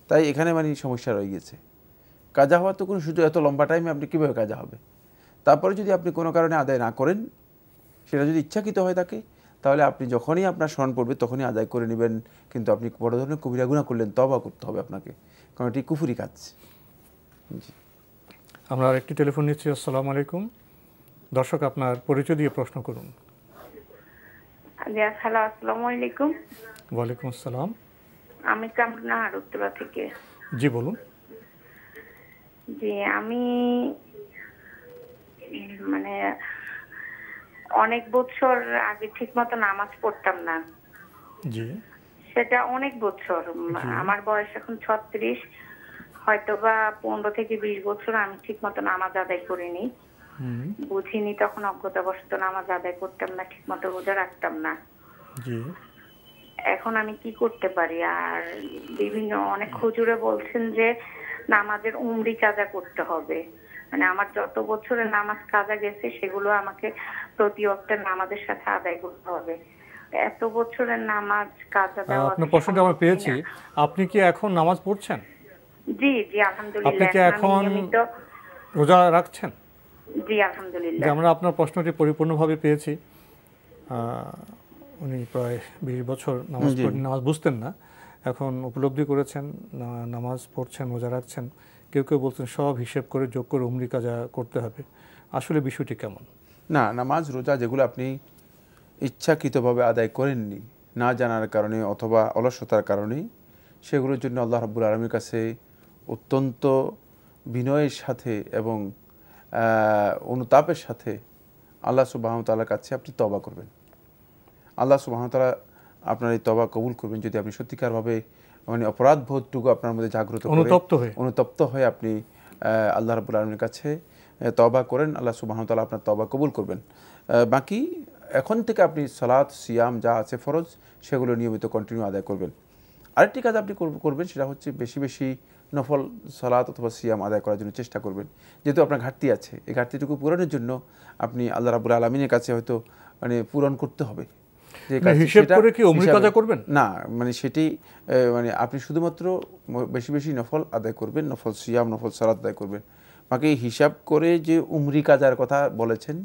তাই এখানে মানে সমস্যা রয়ে গেছে। কাজা হওয়ার তো কোনো সুযোগ, এত লম্বা টাইমে আপনি কীভাবে কাজা হবে? তারপরে যদি আপনি কোনো কারণে আদায় না করেন, সেটা যদি ইচ্ছাকৃত হয়ে থাকে, তাহলে আপনি যখনই আপনার স্মরণ পড়বে তখনই আদায় করে নেবেন। কিন্তু আপনি বড় ধরনের কবিরা গুনাহ করলেন, তওবা করতে হবে আপনাকে, কারণ এটি কুফরি কাজ। জি, আমরা আরেকটি টেলিফোন নিচ্ছি। আসসালামু আলাইকুম। দর্শক, আপনার পরিচয় দিয়ে প্রশ্ন করুন। হ্যালো, আসসালামু আলাইকুম। ওয়ালাইকুম আসসালাম। আমি কামরুন্নাহার উত্তরা থেকে। জি, বলুন। জি, আমি মানে অনেক বছর আগে ঠিক মতো নামাজ পড়তাম না। জি, সেটা অনেক বছর, আমার বয়স এখন 36, হয়তো বা 15 থেকে 20 বছর আমি ঠিক মতো নামাজ আদায় করিনি, বুঝিনি, তখন অজ্ঞতাবশত নামাজ আদায় করতাম না, ঠিক মতো রোজা রাখতাম না। এখন আমি কি করতে পারি? আর বিভিন্ন অনেক হুজুরে বলছেন যে নামাজের উমরি কাজা করতে হবে, মানে আমার যত বছরের নামাজ কাজা গেছে সেগুলো আমাকে প্রতি ওয়াক্তের নামাজের সাথে আদায় করতে হবে। এত বছরের নামাজ কাজা দেওয়া। আপনার প্রশ্নটা আমরা পেয়েছি। আপনি কি এখন নামাজ পড়ছেন? জি জি, আলহামদুলিল্লাহ। আপনি কি এখন রোজা রাখছেন? জি, আলহামদুলিল্লাহ। আমরা আপনার প্রশ্নটি পরিপূর্ণভাবে পেয়েছি। উনি প্রায় 20 বছর নামাজ বুঝতেন না, এখন উপলব্ধি করেছেন, নামাজ পড়ছেন, রোজা রাখছেন। কেউ কেউ বলছেন সব হিসেব করে যোগ করে উমরি কাজা করতে হবে। আসলে বিষয়টি কেমন? না, নামাজ রোজা যেগুলো আপনি ইচ্ছাকৃতভাবে আদায় করেননি, না জানার কারণে অথবা অলসতার কারণে, সেগুলোর জন্য আল্লাহ রাব্বুল আলামিনের কাছে অত্যন্ত বিনয়ের সাথে এবং অনুতাপের সাথে আল্লাহ সুবহানাহু ওয়া তাআলার কাছে আপনি তওবা করবেন। আল্লাহ সুবহানাহু ওয়া তাআলা আপনার এই তওবা কবুল করবেন যদি আপনি সত্যিকারভাবে মানে অপরাধ বোধটুকু আপনার মধ্যে জাগ্রত করে অনুতপ্ত হয়ে আপনি আল্লাহ রাব্বুল আলামিনের কাছে তওবা করেন। আল্লাহ সুবহানাহু ওয়া তাআলা আপনার তওবা কবুল করবেন। বাকি এখন থেকে আপনি সালাত, সিয়াম যা আছে ফরজ, সেগুলো নিয়মিত কন্টিনিউ আদায় করবেন। আরেকটি কাজ আপনি করবেন, সেটা হচ্ছে বেশি বেশি নফল সালাত অথবা সিয়াম আদায় করার জন্য চেষ্টা করবেন। যেহেতু আপনার ঘাটতি আছে, এই ঘাটতিটুকু পূরণের জন্য আপনি আল্লাহ রাব্বুল আলামিনের কাছে হয়তো মানে পূরণ করতে হবে। হিসাব করে কি উমরি কাজা করবেন? না, মানে সেটি মানে আপনি শুধুমাত্র বেশি বেশি নফল আদায় করবেন, নফল সিয়াম, নফল সালাত আদায় করবেন। বাকি হিসাব করে যে উমরি কাজার কথা বলেছেন,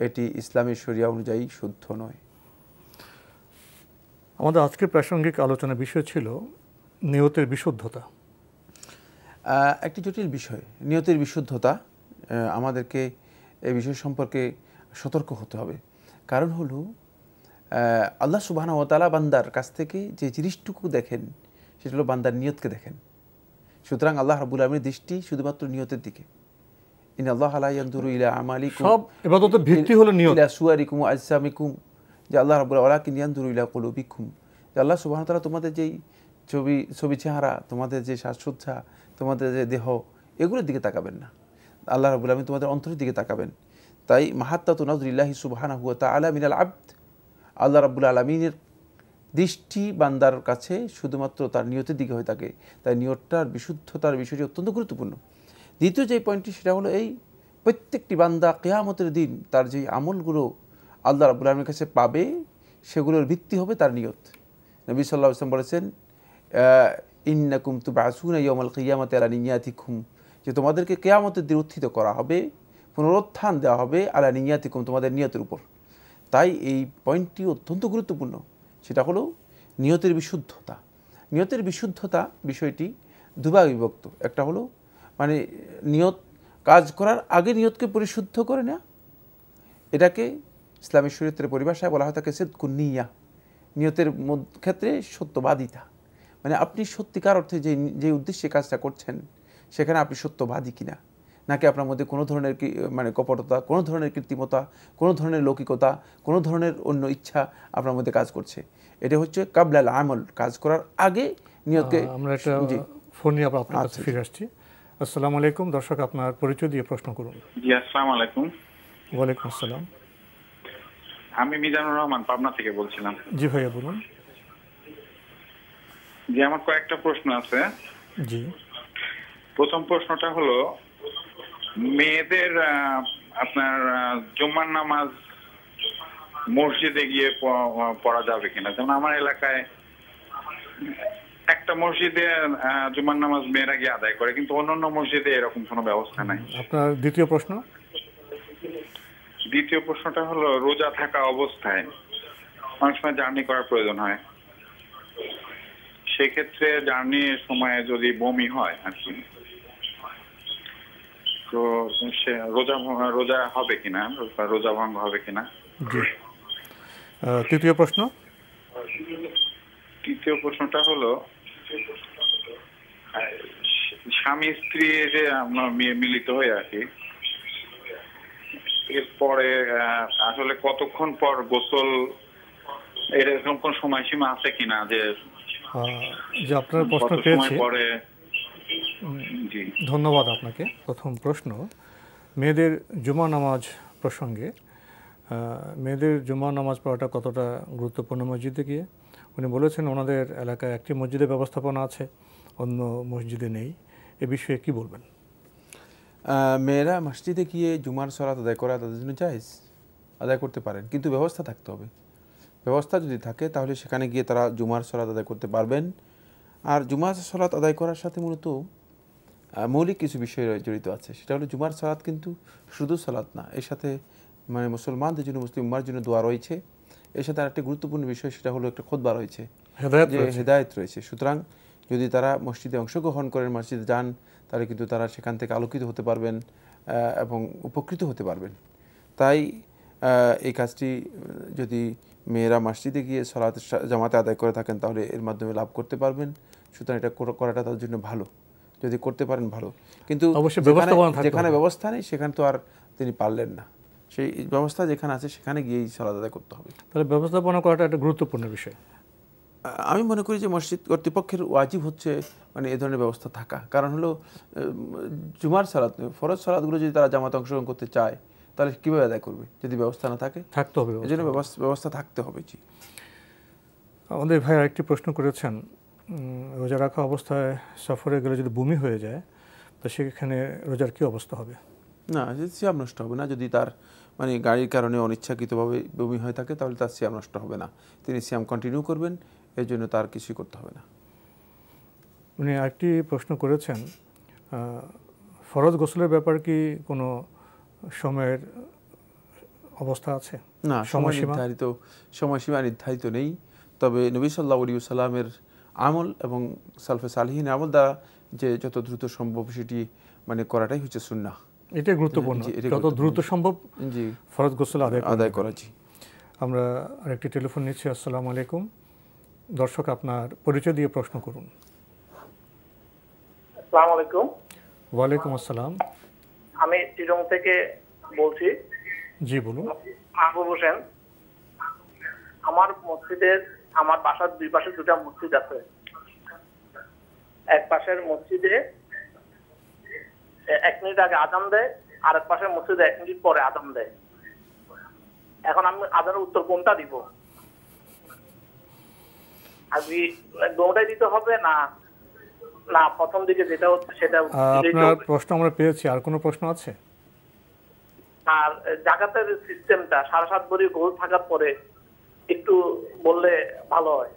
এটি ইসলামী শরিয়া অনুযায়ী শুদ্ধ নয়। আমাদের আজকের প্রাসঙ্গিক আলোচনার বিষয় ছিল নিয়তের বিশুদ্ধতা। একটি জটিল বিষয় নিয়তের বিশুদ্ধতা। আমাদেরকে এই বিষয় সম্পর্কে সতর্ক হতে হবে। কারণ হলো আল্লাহ সুবহানাহু ওয়া তাআলা বান্দার কাছ থেকে যে জিনিসটুকু দেখেন, সেটা হলো বান্দার নিয়তকে দেখেন। সুতরাং আল্লাহ রাব্বুল আলামিনের দৃষ্টি শুধুমাত্র নিয়তের দিকে। ইন্নাল্লাহা লা ইয়ানজুরু ইলা আমালিকুম, সব ইবাদতের ভিত্তি হলো নিয়ত, ইলা সুওয়ারিকুম ওয়া আজসামিকুম, যে আল্লাহ রাব্বুল ওয়ালাকিন ইয়ানজুরু ইলা কুলুবিকুম, যে আল্লাহ সুবহানাহু ওয়া তাআলা তোমাদের যেই ছবি চেহারা, তোমাদের যে সাজসজ্জা, তোমাদের যে দেহ, এগুলোর দিকে তাকাবেন না, আল্লাহ রাব্বুল আলামিন তোমাদের অন্তরের দিকে তাকাবেন। তাই মাহাত্তাতু নাযরিল্লাহি সুবহানাহু ওয়া তাআলা মিনাল আবদ, আল্লাহ রাব্বুল আলামিনের দৃষ্টি বান্দার কাছে শুধুমাত্র তার নিয়তের দিকে হয়ে থাকে। তাই নিয়তটার বিশুদ্ধতার বিষয়টি অত্যন্ত গুরুত্বপূর্ণ। দ্বিতীয় যে পয়েন্টটি, সেটা হলো এই প্রত্যেকটি বান্দা কিয়ামতের দিন তার যে আমলগুলো আল্লাহ রাব্বুল আলামিনের কাছে পাবে, সেগুলোর ভিত্তি হবে তার নিয়ত। নবী সাল্লাল্লাহু আলাইহি ওয়াসাল্লাম বলেছেন, ইন্নাকুম তুবআসুনা ইয়াওমাল কিয়ামাতি আলা নিয়াতিকুম, যে তোমাদেরকে কিয়ামতের দিন উত্থিত করা হবে, পুনরুত্থান দেওয়া হবে আলা নিয়াতিকুম, তোমাদের নিয়তের উপর। তাই এই পয়েন্টটি অত্যন্ত গুরুত্বপূর্ণ। সেটা হলো নিয়তের বিশুদ্ধতা। নিয়তের বিশুদ্ধতা বিষয়টি দুভাগে বিভক্ত। একটা হলো মানে নিয়ত কাজ করার আগে নিয়তকে পরিশুদ্ধ করে নেওয়া, এটাকে ইসলামী শরীয়তের পরিভাষায় বলা হয় থাকে সিদকুন নিয়া, নিয়তের ক্ষেত্রে সত্যবাদিতা। মানে আপনি সত্যিকার অর্থে যে উদ্দেশ্যে কাজটা করছেন, সেখানে আপনি সত্যবাদী কিনা, নাকি আপনার মধ্যে কোনো ধরনের মানে কপটতা, কোনো ধরনের কৃত্রিমতা, কোনো ধরনের লৌকিকতা, কোনো ধরনের অন্য ইচ্ছা আপনার মধ্যে কাজ করছে। এটা হচ্ছে কাবলাল আমল, কাজ করার আগে নিয়তকে। আমরা একটা ফোন নিয়ে আপনার কাছে ফিরে আসছি। আসসালামু আলাইকুম। দর্শক, আপনার পরিচয় দিয়ে প্রশ্ন করুন। জি, আসসালামু আলাইকুম। ওয়ালাইকুম আসসালাম। আমি মিজানুর রহমান পাবনা থেকে বলছিলাম। জি ভাইয়া বলুন। জি, আমার কয়েকটা প্রশ্ন আছে। জি। প্রথম প্রশ্নটা হলো, মেয়েদের আপনার জুম্মার নামাজ মসজিদে গিয়ে পড়া যাবে কিনা? যেমন আমার এলাকায় একটা মসজিদে জুম্মার নামাজ মেয়েরা গিয়ে আদায় করে, কিন্তু অন্যান্য মসজিদে এরকম কোনো ব্যবস্থা নাই। আপনার দ্বিতীয় প্রশ্ন? দ্বিতীয় প্রশ্নটা হলো, রোজা থাকা অবস্থায় অনেক সময় জার্নি করার প্রয়োজন হয়, সেক্ষেত্রে জার্নির সময় যদি বমি হয় আর কি, তো সে রোজা হবে কিনা, রোজা ভঙ্গ হবে কিনা? জি। তৃতীয় প্রশ্ন? তৃতীয় প্রশ্নটা হলো, স্বামী স্ত্রী যে আমরা মিলিত হয়ে আছি, এরপরে আসলে কতক্ষণ পর গোসল, এরকম কোন সময়সীমা আছে কিনা? যে আপনার প্রশ্ন পেয়েছি, ধন্যবাদ আপনাকে। প্রথম প্রশ্ন, মেয়েদের জুমা নামাজ প্রসঙ্গে, মেয়েদের জুমা নামাজ পড়াটা কতটা গুরুত্বপূর্ণ মসজিদে গিয়ে? উনি বলেছেন ওনাদের এলাকায় একটি মসজিদে ব্যবস্থাপনা আছে, অন্য মসজিদে নেই। এ বিষয়ে কি বলবেন? মেয়েরা মসজিদে গিয়ে জুমার সালাত আদায় করা তাদের জন্য জায়েজ, আদায় করতে পারেন, কিন্তু ব্যবস্থা থাকতে হবে। ব্যবস্থা যদি থাকে তাহলে সেখানে গিয়ে তারা জুমার সালাত আদায় করতে পারবেন। আর জুমার সালাত আদায় করার সাথে মূলত মৌলিক কিছু বিষয় জড়িত আছে। সেটা হলো জুমার সালাত কিন্তু শুধু সালাত না, এর সাথে মানে মুসলমানদের জন্য, মুসলিম উম্মার জন্য দোয়া রয়েছে। এর সাথে আরেকটি গুরুত্বপূর্ণ বিষয়, সেটা হলো একটা খুতবা রয়েছে, হেদায়েত রয়েছে। সুতরাং যদি তারা মসজিদে অংশগ্রহণ করেন, মসজিদে যান, তাহলে কিন্তু তারা সেখান থেকে আলোকিত হতে পারবেন এবং উপকৃত হতে পারবেন। তাই এই কাজটি যদি মেয়েরা মসজিদে গিয়ে সালাত জামাতে আদায় করে থাকেন, তাহলে এর মাধ্যমে লাভ করতে পারবেন। সুতরাং এটা করাটা তাদের জন্য ভালো, যদি করতে পারেন ভালো। কিন্তু যেখানে ব্যবস্থা নেই সেখানে তো আর তিনি পারলেন না, সেই ব্যবস্থা যেখানে আছে সেখানে গিয়েই সালাত আদায় করতে হবে। তাহলে ব্যবস্থাপনা করাটা একটা গুরুত্বপূর্ণ বিষয়। আমি মনে করি যে মসজিদ কর্তৃপক্ষের ওয়াজিব হচ্ছে মানে এ ধরনের ব্যবস্থা থাকা। কারণ হলো জুমার সালাত, ফরজ সালাতগুলো যদি তারা জামাতে অংশগ্রহণ করতে চায়, তাহলে কীভাবে আদায় করবে যদি ব্যবস্থা না থাকে? থাকতে হবে, এই জন্য ব্যবস্থা থাকতে হবে। জি। আমাদের ভাই আরেকটি প্রশ্ন করেছেন, রোজা রাখা অবস্থায় সফরে গেলে যদি বমি হয়ে যায়, তো সেখানে রোজার কী অবস্থা হবে? না, সিয়াম নষ্ট হবে না। যদি তার মানে গাড়ির কারণে অনিচ্ছাকৃতভাবে বমি হয়ে থাকে, তাহলে তার সিয়াম নষ্ট হবে না, তিনি সিয়াম কন্টিনিউ করবেন, এর জন্য তার কিছুই করতে হবে না। উনি আরেকটি প্রশ্ন করেছেন, ফরজ গোসলের ব্যাপার কি কোনো সময়ের অবস্থা আছে? না, সময়সীমা নির্ধারিত নেই। তবে নবী সাল্লাল্লাহু আলাইহি ওয়াসাল্লামের আমল এবং সালফে সালিহিন আমল দ্বারা যে যত দ্রুত সম্ভব সেটি মানে করাটাই হচ্ছে সুন্নাহ। এটাই গুরুত্বপূর্ণ, যত দ্রুত সম্ভব জি ফরজ গোসল আদায় করা। জি। আমরা আরেকটি টেলিফোন নিচ্ছি। আসসালামু আলাইকুম। দর্শক, আপনার পরিচয় দিয়ে প্রশ্ন করুন। আসসালামু আলাইকুম। ওয়ালাইকুম আসসালাম। আমি চিরং থেকে বলছি। জি বলুন। মাহবুব হোসেন। আমার বাসার দুই পাশে দুটা মসজিদ আছে। এক পাশের মসজিদে 1 মিনিট আগে আযান দেয়, আর এক পাশের মসজিদে 1 মিনিট পরে আযান দেয়। এখন আমি আযানের উত্তর কোনটা দিব? আগে দুটোই দিতে হবে না প্রথম দিকে যেটা হচ্ছে সেটা? আপনার প্রশ্ন আমরা পেয়েছি। আর কোনো প্রশ্ন আছে? আর যাকাতের সিস্টেমটা 7.5 ভরি গোল্ড থাকার পরে একটু বললে ভালো হয়।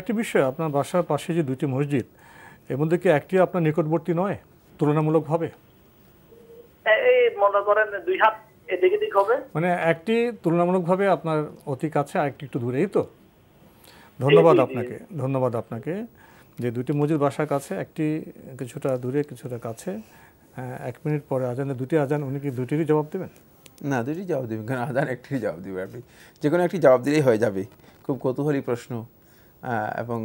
একটি বিষয়, আপনার বাসার পাশে যে দুটি মসজিদ, এর মধ্যে কি একটি আপনার নিকটবর্তী নয় তুলনামূলকভাবে? এই মনে করেন 2 হাত এদিকে দিক হবে, মানে একটি তুলনামূলকভাবে আপনার অতি কাছে, আর একটি একটু দূরেই। তো ধন্যবাদ আপনাকে যে দুটি মসজিদ বাসার কাছে, একটি কিছুটা দূরে কিছুটা কাছে। 1 মিনিট পরে আজানে দুটি আজান, উনি কি দুটিরই জবাব দেবেন? না, দুটি জবাব দেবেন, কারণ আজান একটিরই জবাব দেবেন। আপনি যে কোনো একটি জবাব দিলেই হয়ে যাবে। খুব কৌতূহলী প্রশ্ন এবং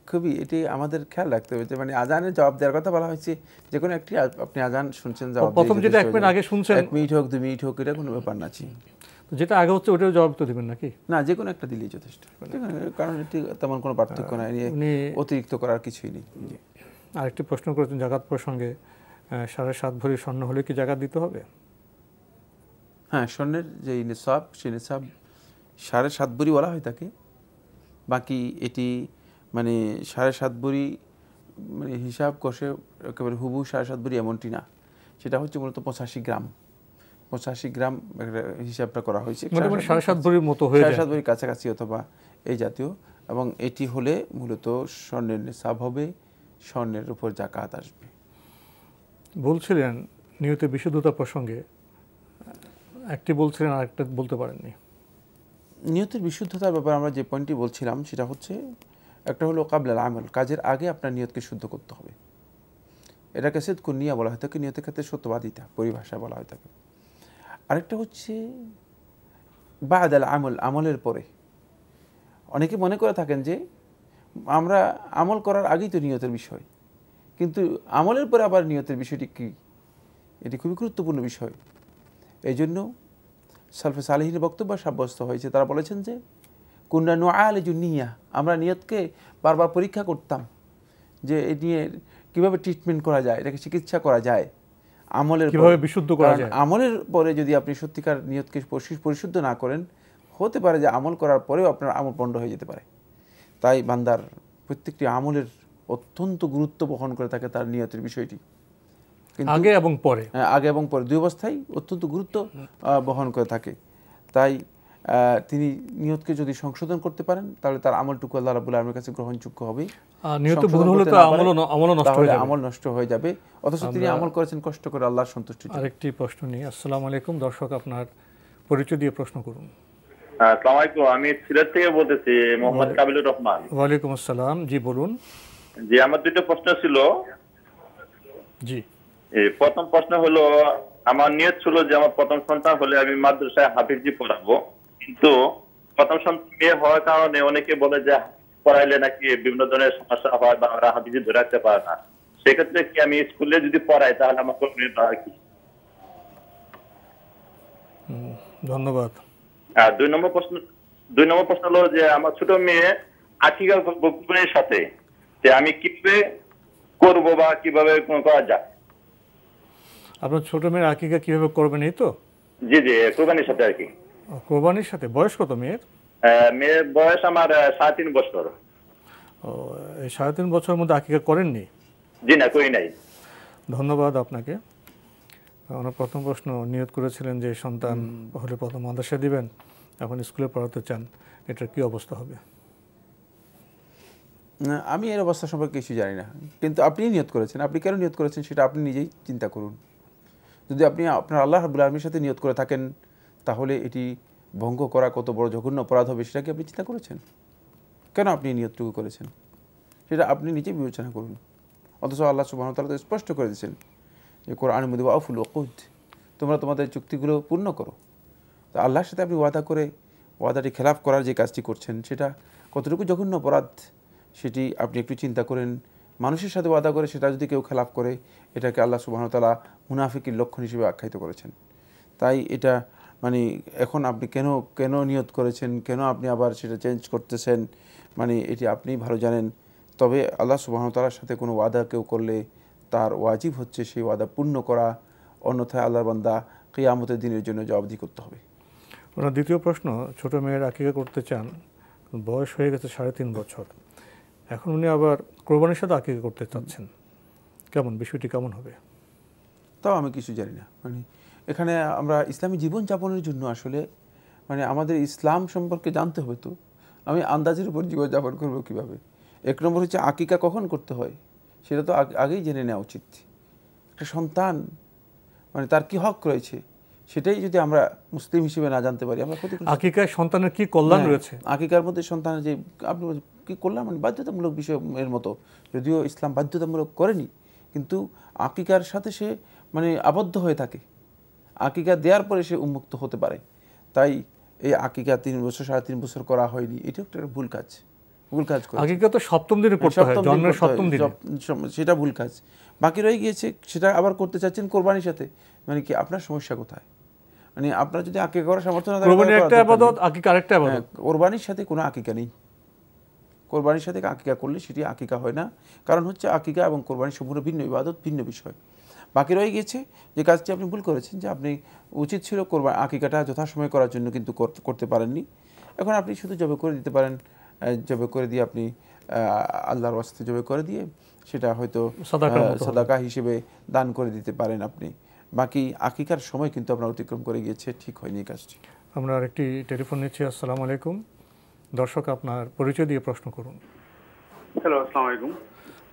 খুবই এটি আমাদের খেয়াল রাখতে হবে যে মানে আজানের জবাব দেওয়ার কথা বলা হয়েছে। যে কোনো একটি আপনি আজান শুনছেন, জবাব প্রথম যেটা 1 মিনিট আগে শুনছেন, 1 মিনিট হোক 2 মিনিট হোক, এটা কোনো ব্যাপার না। যেটা আগে হচ্ছে ওটাও জবাব তো দেবেন নাকি? না, যে কোনো একটা দিলেই যথেষ্ট, কারণ এটি তেমন কোনো পার্থক্য নাই, অতিরিক্ত করার কিছুই নেই। আরেকটি প্রশ্ন করেছেন জাকাত প্রসঙ্গে, 7.5 ভরি স্বর্ণ হলে কি জাকাত দিতে হবে? হ্যাঁ, স্বর্ণের যে নিসাব, সেই নিসাব 7.5 ভরি বলা হয় তাকে। বাকি এটি মানে 7.5 ভরি মানে হিসাব কষে একেবারে হুবু 7.5 ভরি এমনটি না, সেটা হচ্ছে মূলত 85 গ্রাম। 85 গ্রাম হিসাবটা করা হয়েছে, 7.5 ভরির মতো হয়ে যায়, 7.5 ভরির কাছাকাছি অথবা এই জাতীয়। এবং এটি হলে মূলত স্বর্ণের নিসাব হবে, স্বর্ণের উপর যাকাত আসবে। বলছিলেন নিয়তের বিশুদ্ধতা প্রসঙ্গে, একটি বলছিলেন আর একটা বলতে পারেননি। নিয়তের বিশুদ্ধতার ব্যাপারে আমরা যে পয়েন্টটি বলছিলাম সেটা হচ্ছে, একটা হলো কাবলাল আমল, কাজের আগে আপনার নিয়তকে শুদ্ধ করতে হবে। এটাকে সিদকুন নিয়া বলা হয় থাকে, নিয়তের ক্ষেত্রে সত্যবাদিতা পরিভাষায় বলা হয় থাকে। আরেকটা হচ্ছে বাদাল আমল, আমলের পরে। অনেকে মনে করে থাকেন যে আমরা আমল করার আগেই তো নিয়তের বিষয়, কিন্তু আমলের পরে আবার নিয়তের বিষয়টি কী, এটি খুবই গুরুত্বপূর্ণ বিষয়। এই জন্য সালফে সালেহিনের বক্তব্য সাব্যস্ত হয়েছে, তারা বলেছেন যে কুন্না নুআলিজু নিয়া, আমরা নিয়তকে বারবার পরীক্ষা করতাম যে এই নিয়ে কীভাবে ট্রিটমেন্ট করা যায়, এটাকে চিকিৎসা করা যায় আমলের কিভাবে বিশুদ্ধ করা যায়। আমলের পরে যদি আপনি সত্যিকার নিয়তকে পরিশুদ্ধ না করেন, হতে পারে যে আমল করার পরেও আপনার আমল পণ্ড হয়ে যেতে পারে। তাই বান্দার প্রত্যেকটি আমলের অত্যন্ত গুরুত্ব বহন করে থাকে তার নিয়তের বিষয়টি, আগে এবং পরে, আগে এবং পরে দুই অবস্থায় অত্যন্ত গুরুত্ব বহন করে থাকে। তাই তিনি নিয়তকে যদি সংশোধন করতে পারেন তাহলে তার আমলটুকু আল্লাহ রাব্বুল আলামিনের কাছে গ্রহণযোগ্য হবে। নিয়ত ভুল হলে তো আমল নষ্ট হয়ে যাবে, অথচ তিনি আমল করেছেন কষ্ট করে আল্লাহর সন্তুষ্টির জন্য। আরেকটি প্রশ্ন নিয়ে, আসসালামু আলাইকুম, দর্শক আপনার পরিচয় দিয়ে প্রশ্ন করুন। আসসালামু আলাইকুম, আমি সিলেট থেকে বলতেছি, মোহাম্মদ কাবিলুর রহমান। ওয়ালাইকুম আসসালাম, জি বলুন। জি, আমার দুটো প্রশ্ন ছিল। জি, প্রথম প্রশ্ন হলো, আমার নিয়ত ছিল যে আমার প্রথম সন্তান হলে আমি মাদ্রাসায় হাফিজি পড়াবো, কিন্তু প্রথম সন্তান মেয়ে হওয়ার কারণে অনেকে বলে যে পড়াইলে নাকি বিভিন্ন ধরনের সমস্যা হয় বা ওরা হাফিজি ধরে রাখতে পারে না। সেক্ষেত্রে কি আমি স্কুলে যদি পড়াই তাহলে আমার করণীয়টা কি? ধন্যবাদ। আর দুই নম্বর প্রশ্ন হলো যে আমার ছোট মেয়ে আকিকা কোরবানির সাথে, যে আমি কিভাবে করবো বা কিভাবে করা যায়। আপনার ছোট মেয়ের আকিকা কিভাবে করবেন এই তো? জি জি, কোরবানির সাথে আর কি। কোরবানির সাথে। বয়স কত মেয়ের? মেয়ের বয়স আমার 3.5 বছর। ও, এই 3.5 বছরের মধ্যে আকিকা করেননি? জি না, করি নাই। ধন্যবাদ আপনাকে। আমার প্রথম প্রশ্ন, নিয়ত করেছিলেন যে সন্তান হলে প্রথম মাদ্রাসা দিবেন, এখন স্কুলে পড়াতে চান, এটার কি অবস্থা হবে? আমি এর অবস্থা সম্পর্কে কিছু জানি না, কিন্তু আপনি নিয়ত করেছেন, আপনি কেন নিয়ত করেছেন সেটা আপনি নিজেই চিন্তা করুন। যদি আপনি আপনার আল্লাহ রাব্বুল আলামিনের সাথে নিয়ত করে থাকেন, তাহলে এটি ভঙ্গ করা কত বড় জঘন্য অপরাধ হবে সেটা কি আপনি চিন্তা করেছেন? কেন আপনি নিয়তটুকু করেছেন সেটা আপনি নিজেই বিবেচনা করুন। অথচ আল্লাহ সুবহানাহু ওয়া তাআলা তো স্পষ্ট করে দিয়েছেন যে কোরআনের মধ্যে ওয়াফুল উকুদ, তোমরা তোমাদের চুক্তিগুলো পূর্ণ করো। তো আল্লাহর সাথে আপনি ওয়াদা করে ওয়াদাটি খেলাফ করার যে কাজটি করছেন সেটা কতটুকু জঘন্য অপরাধ সেটি আপনি একটু চিন্তা করেন। মানুষের সাথে ওয়াদা করে সেটা যদি কেউ খেলাফ করে, এটাকে আল্লাহ সুবহানাহু ওয়া তাআলা মুনাফিকের লক্ষণ হিসেবে আখ্যায়িত করেছেন। তাই এটা মানে এখন আপনি কেন নিয়ত করেছেন, কেন আপনি আবার সেটা চেঞ্জ করতেছেন, মানে এটি আপনিই ভালো জানেন। তবে আল্লাহ সুবহানাহু ওয়া তাআলার সাথে কোনো ওয়াদা কেউ করলে তার ওয়াজিব হচ্ছে সেই ওয়াদা পূর্ণ করা, অন্যথায় আল্লাহর বান্দা কিয়ামতের দিনের জন্য জবাবদিহি করতে হবে। ওনার দ্বিতীয় প্রশ্ন, ছোট মেয়ের আকিকা করতে চান, বয়স হয়ে গেছে 3.5 বছর, এখন উনি আবার কোরবানির সাথে আকিকা করতে চাচ্ছেন, কেমন বিষয়টি কেমন হবে? তাও আমি কিছু জানি না। মানে এখানে আমরা ইসলামী জীবনযাপনের জন্য আসলে মানে আমাদের ইসলাম সম্পর্কে জানতে হবে। তো আমি আন্দাজের উপর জীবনযাপন করবো কীভাবে? এক নম্বর হচ্ছে আকিকা কখন করতে হয় সেটা তো আগেই জেনে নেওয়া উচিত। একটা সন্তান মানে তার কি হক রয়েছে সেটাই যদি আমরা মুসলিম হিসেবে না জানতে পারি, আমরা ক্ষতিগ্রস্ত। আকিকায় সন্তানের কি কল্যাণ রয়েছে? আকিকার মধ্যে সন্তানের যে আপনি কি কল্যাণ মানে বাধ্যতামূলক বিষয় এর মতো, যদিও ইসলাম বাধ্যতামূলক করেনি, কিন্তু আকিকার সাথে সে মানে আবদ্ধ হয়ে থাকে। আকিকা দেওয়ার পরে সে উন্মুক্ত হতে পারে। তাই এই আকিকা 3 বছর 3.5 বছর করা হয়নি, এটা একটা ভুল কাজ। আকিকা তো সপ্তম দিনে করতে হয়, জন্মের সপ্তম দিনে, সেটা ভুল কাজ। বাকি রয়ে গিয়েছে সেটা আবার করতে চাচ্ছেন কোরবানির সাথে, মানে কি আপনার সমস্যা কোথায়? মানে আপনার যদি আকিকা করার সামর্থ্য না থাকে, কোরবানি একটা ইবাদত, আকিকা আরেকটা ইবাদত। কোরবানির সাথে কোনো আকিকা নেই। কোরবানির সাথে আকিকা করলে সেটি আকিকা হয় না, কারণ হচ্ছে আকিকা এবং কোরবানি সম্পূর্ণ ভিন্ন ইবাদত, ভিন্ন বিষয়। বাকি রয়ে গেছে যে কাজটি আপনি ভুল করেছেন, যে আপনি উচিত ছিল আকিকাটা যথাসময়ে করার জন্য কিন্তু করতে পারেননি। এখন আপনি শুধু জবে করে দিতে পারেন, জবে করে দিয়ে আপনি আল্লাহর ওয়াস্তে জবে করে দিয়ে সেটা হয়তো সাদাকা হিসেবে দান করে দিতে পারেন আপনি। বাকি আকিকার সময় কিন্তু আপনার অতিক্রম করে গিয়েছে, ঠিক হয়নি কাজটি। আমরা আরেকটি টেলিফোন নিচ্ছি। আসসালামু আলাইকুম। দর্শক, আপনার পরিচয় দিয়ে প্রশ্ন করুন। হ্যালো, আসসালামু আলাইকুম।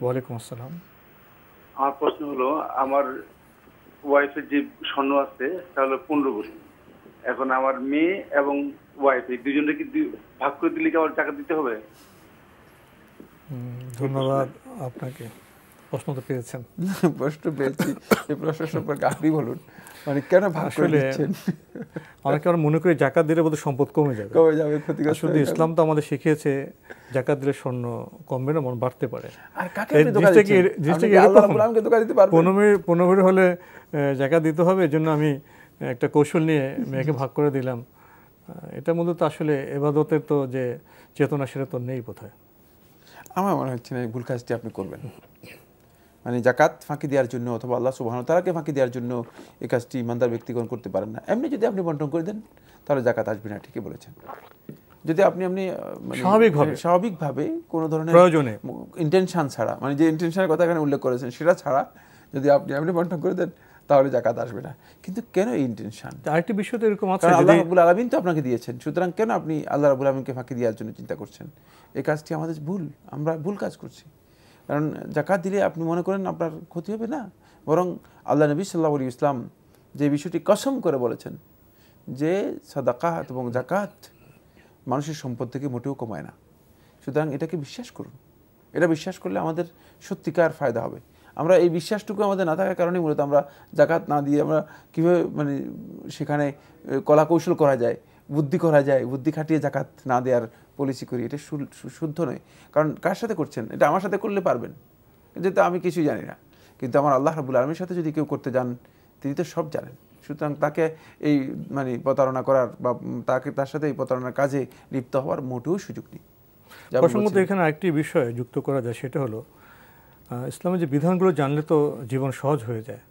ওয়ালাইকুম আসসালাম। আমার প্রশ্ন হলো, আমার ওয়াইফের যে স্বর্ণ আছে তা হলো 15 ভরি। এখন আমার মেয়ে এবং ওয়াইফ এই দুজনকে কি ভাগ করে দিলে কি আমার টাকা দিতে হবে? ধন্যবাদ আপনাকে। প্রশ্ন তো পেয়েছেন। প্রশ্ন পেয়েছি, এই প্রশ্ন সম্পর্কে আপনি বলুন, মানে কেন ভাগ করে দিচ্ছেন? অনেকে আমরা মনে করি জাকাত দিলে বোধহয় সম্পদ কমে যাবে, ক্ষতিগ্রস্ত। শুধু ইসলাম তো আমাদের শিখিয়েছে জাকাত দিলে স্বর্ণ কমবে না, বরং বাড়তে পারে। আর কাকে আপনি ধোঁকা দিচ্ছেন? আল্লাহ রাব্বুল ধোঁকা দিতে পারবেন। 15 হলে জাকাত দিতে হবে, এজন্য আমি একটা কৌশল নিয়ে মেয়েকে ভাগ করে দিলাম। এটা মূলত আসলে ইবাদতের তো যে চেতনা, সেটা তো নেই বোধহয়। আমার মনে হচ্ছে না এই ভুল কাজটি আপনি করবেন। মানে জাকাত ফাঁকি দেওয়ার জন্য অথবা আল্লাহ সুবহানাহু ওয়া তাআলাকে ফাঁকি দেওয়ার জন্য এই কাজটি ইমানদার ব্যক্তিগণ করতে পারেন না। এমনি যদি আপনি বন্টন করে দেন তাহলে জাকাত আসবে না, ঠিকই বলেছেন। যদি আপনি স্বাভাবিকভাবে কোনো ধরনের প্রয়োজনে ইন্টেনশন ছাড়া, মানে যে ইন্টেনশনের কথা এখানে উল্লেখ করেছেন সেটা ছাড়া যদি আপনি বন্টন করে দেন তাহলে জাকাত আসবে না। কিন্তু কেন এই ইন্টেনশন? আরেকটি বিষয় তো এরকম আছে, আল্লাহ রাব্বুল আলামিন তো আপনাকে দিয়েছেন, সুতরাং কেন আপনি আল্লাহ রাব্বুল আলামিনকে ফাঁকি দেওয়ার জন্য চিন্তা করছেন? এই কাজটি আমাদের ভুল, আমরা ভুল কাজ করছি। কারণ জাকাত দিলে আপনি মনে করেন আপনার ক্ষতি হবে না, বরং আল্লাহ নবী সাল্লাল্লাহু আলাইহি ওয়াসাল্লাম যে বিষয়টি কসম করে বলেছেন যে সাদাকাত এবং জাকাত মানুষের সম্পদ থেকে মোটেও কমায় না। সুতরাং এটাকে বিশ্বাস করুন। এটা বিশ্বাস করলে আমাদের সত্যিকার ফায়দা হবে। আমরা এই বিশ্বাসটুকু আমাদের না থাকার কারণে মূলত আমরা জাকাত না দিয়ে আমরা কীভাবে মানে সেখানে কলা কৌশল করা যায়, বুদ্ধি করা যায়, বুদ্ধি খাটিয়ে জাকাত না দেওয়ার পলিসি করি, এটা শুদ্ধ নয়। কারণ কার সাথে করছেন? এটা আমার সাথে করলে পারবেন, যেহেতু আমি কিছুই জানি না। কিন্তু আমার আল্লাহ রাব্বুল আলামিনের সাথে যদি কেউ করতে যান, তিনি তো সব জানেন। সুতরাং তাকে এই মানে প্রতারণা করার বা তার সাথে এই প্রতারণার কাজে লিপ্ত হওয়ার মোটেও সুযোগ নেই। প্রসঙ্গত এখানে আরেকটি বিষয় যুক্ত করা যায়, সেটা হলো ইসলামের যে বিধানগুলো জানলে তো জীবন সহজ হয়ে যায়।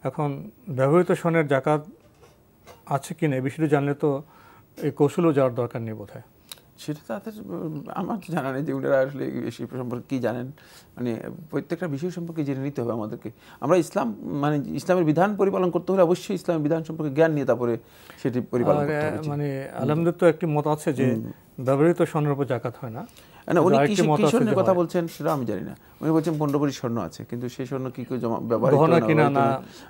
এখন ব্যবহৃত স্বর্ণের জাকাত আছে কিনা এই বিষয়টি জানলে তো এই কৌশলও যাওয়ার দরকার নেই বোধহয়। সেটা তাদের আমার তো জানা নেই যে ওনারা আসলে এই সম্পর্কে কী জানেন। মানে প্রত্যেকটা বিষয় সম্পর্কে জেনে নিতে হবে আমাদেরকে। আমরা মানে ইসলামের বিধান পরিপালন করতে হলে অবশ্যই ইসলামের বিধান সম্পর্কে জ্ঞান নিয়ে তারপরে সেটি পরিপালন করতে হবে। মানে আলমদের তো একটি মত আছে যে ব্যবহৃত স্বর্ণের উপর জাকাত হয় না। উনি কি স্বর্ণের কথা বলছেন সেটা আমি জানি না। উনি বলছেন 15 ভরি স্বর্ণ আছে, কিন্তু সেই স্বর্ণ কি করে ব্যবহার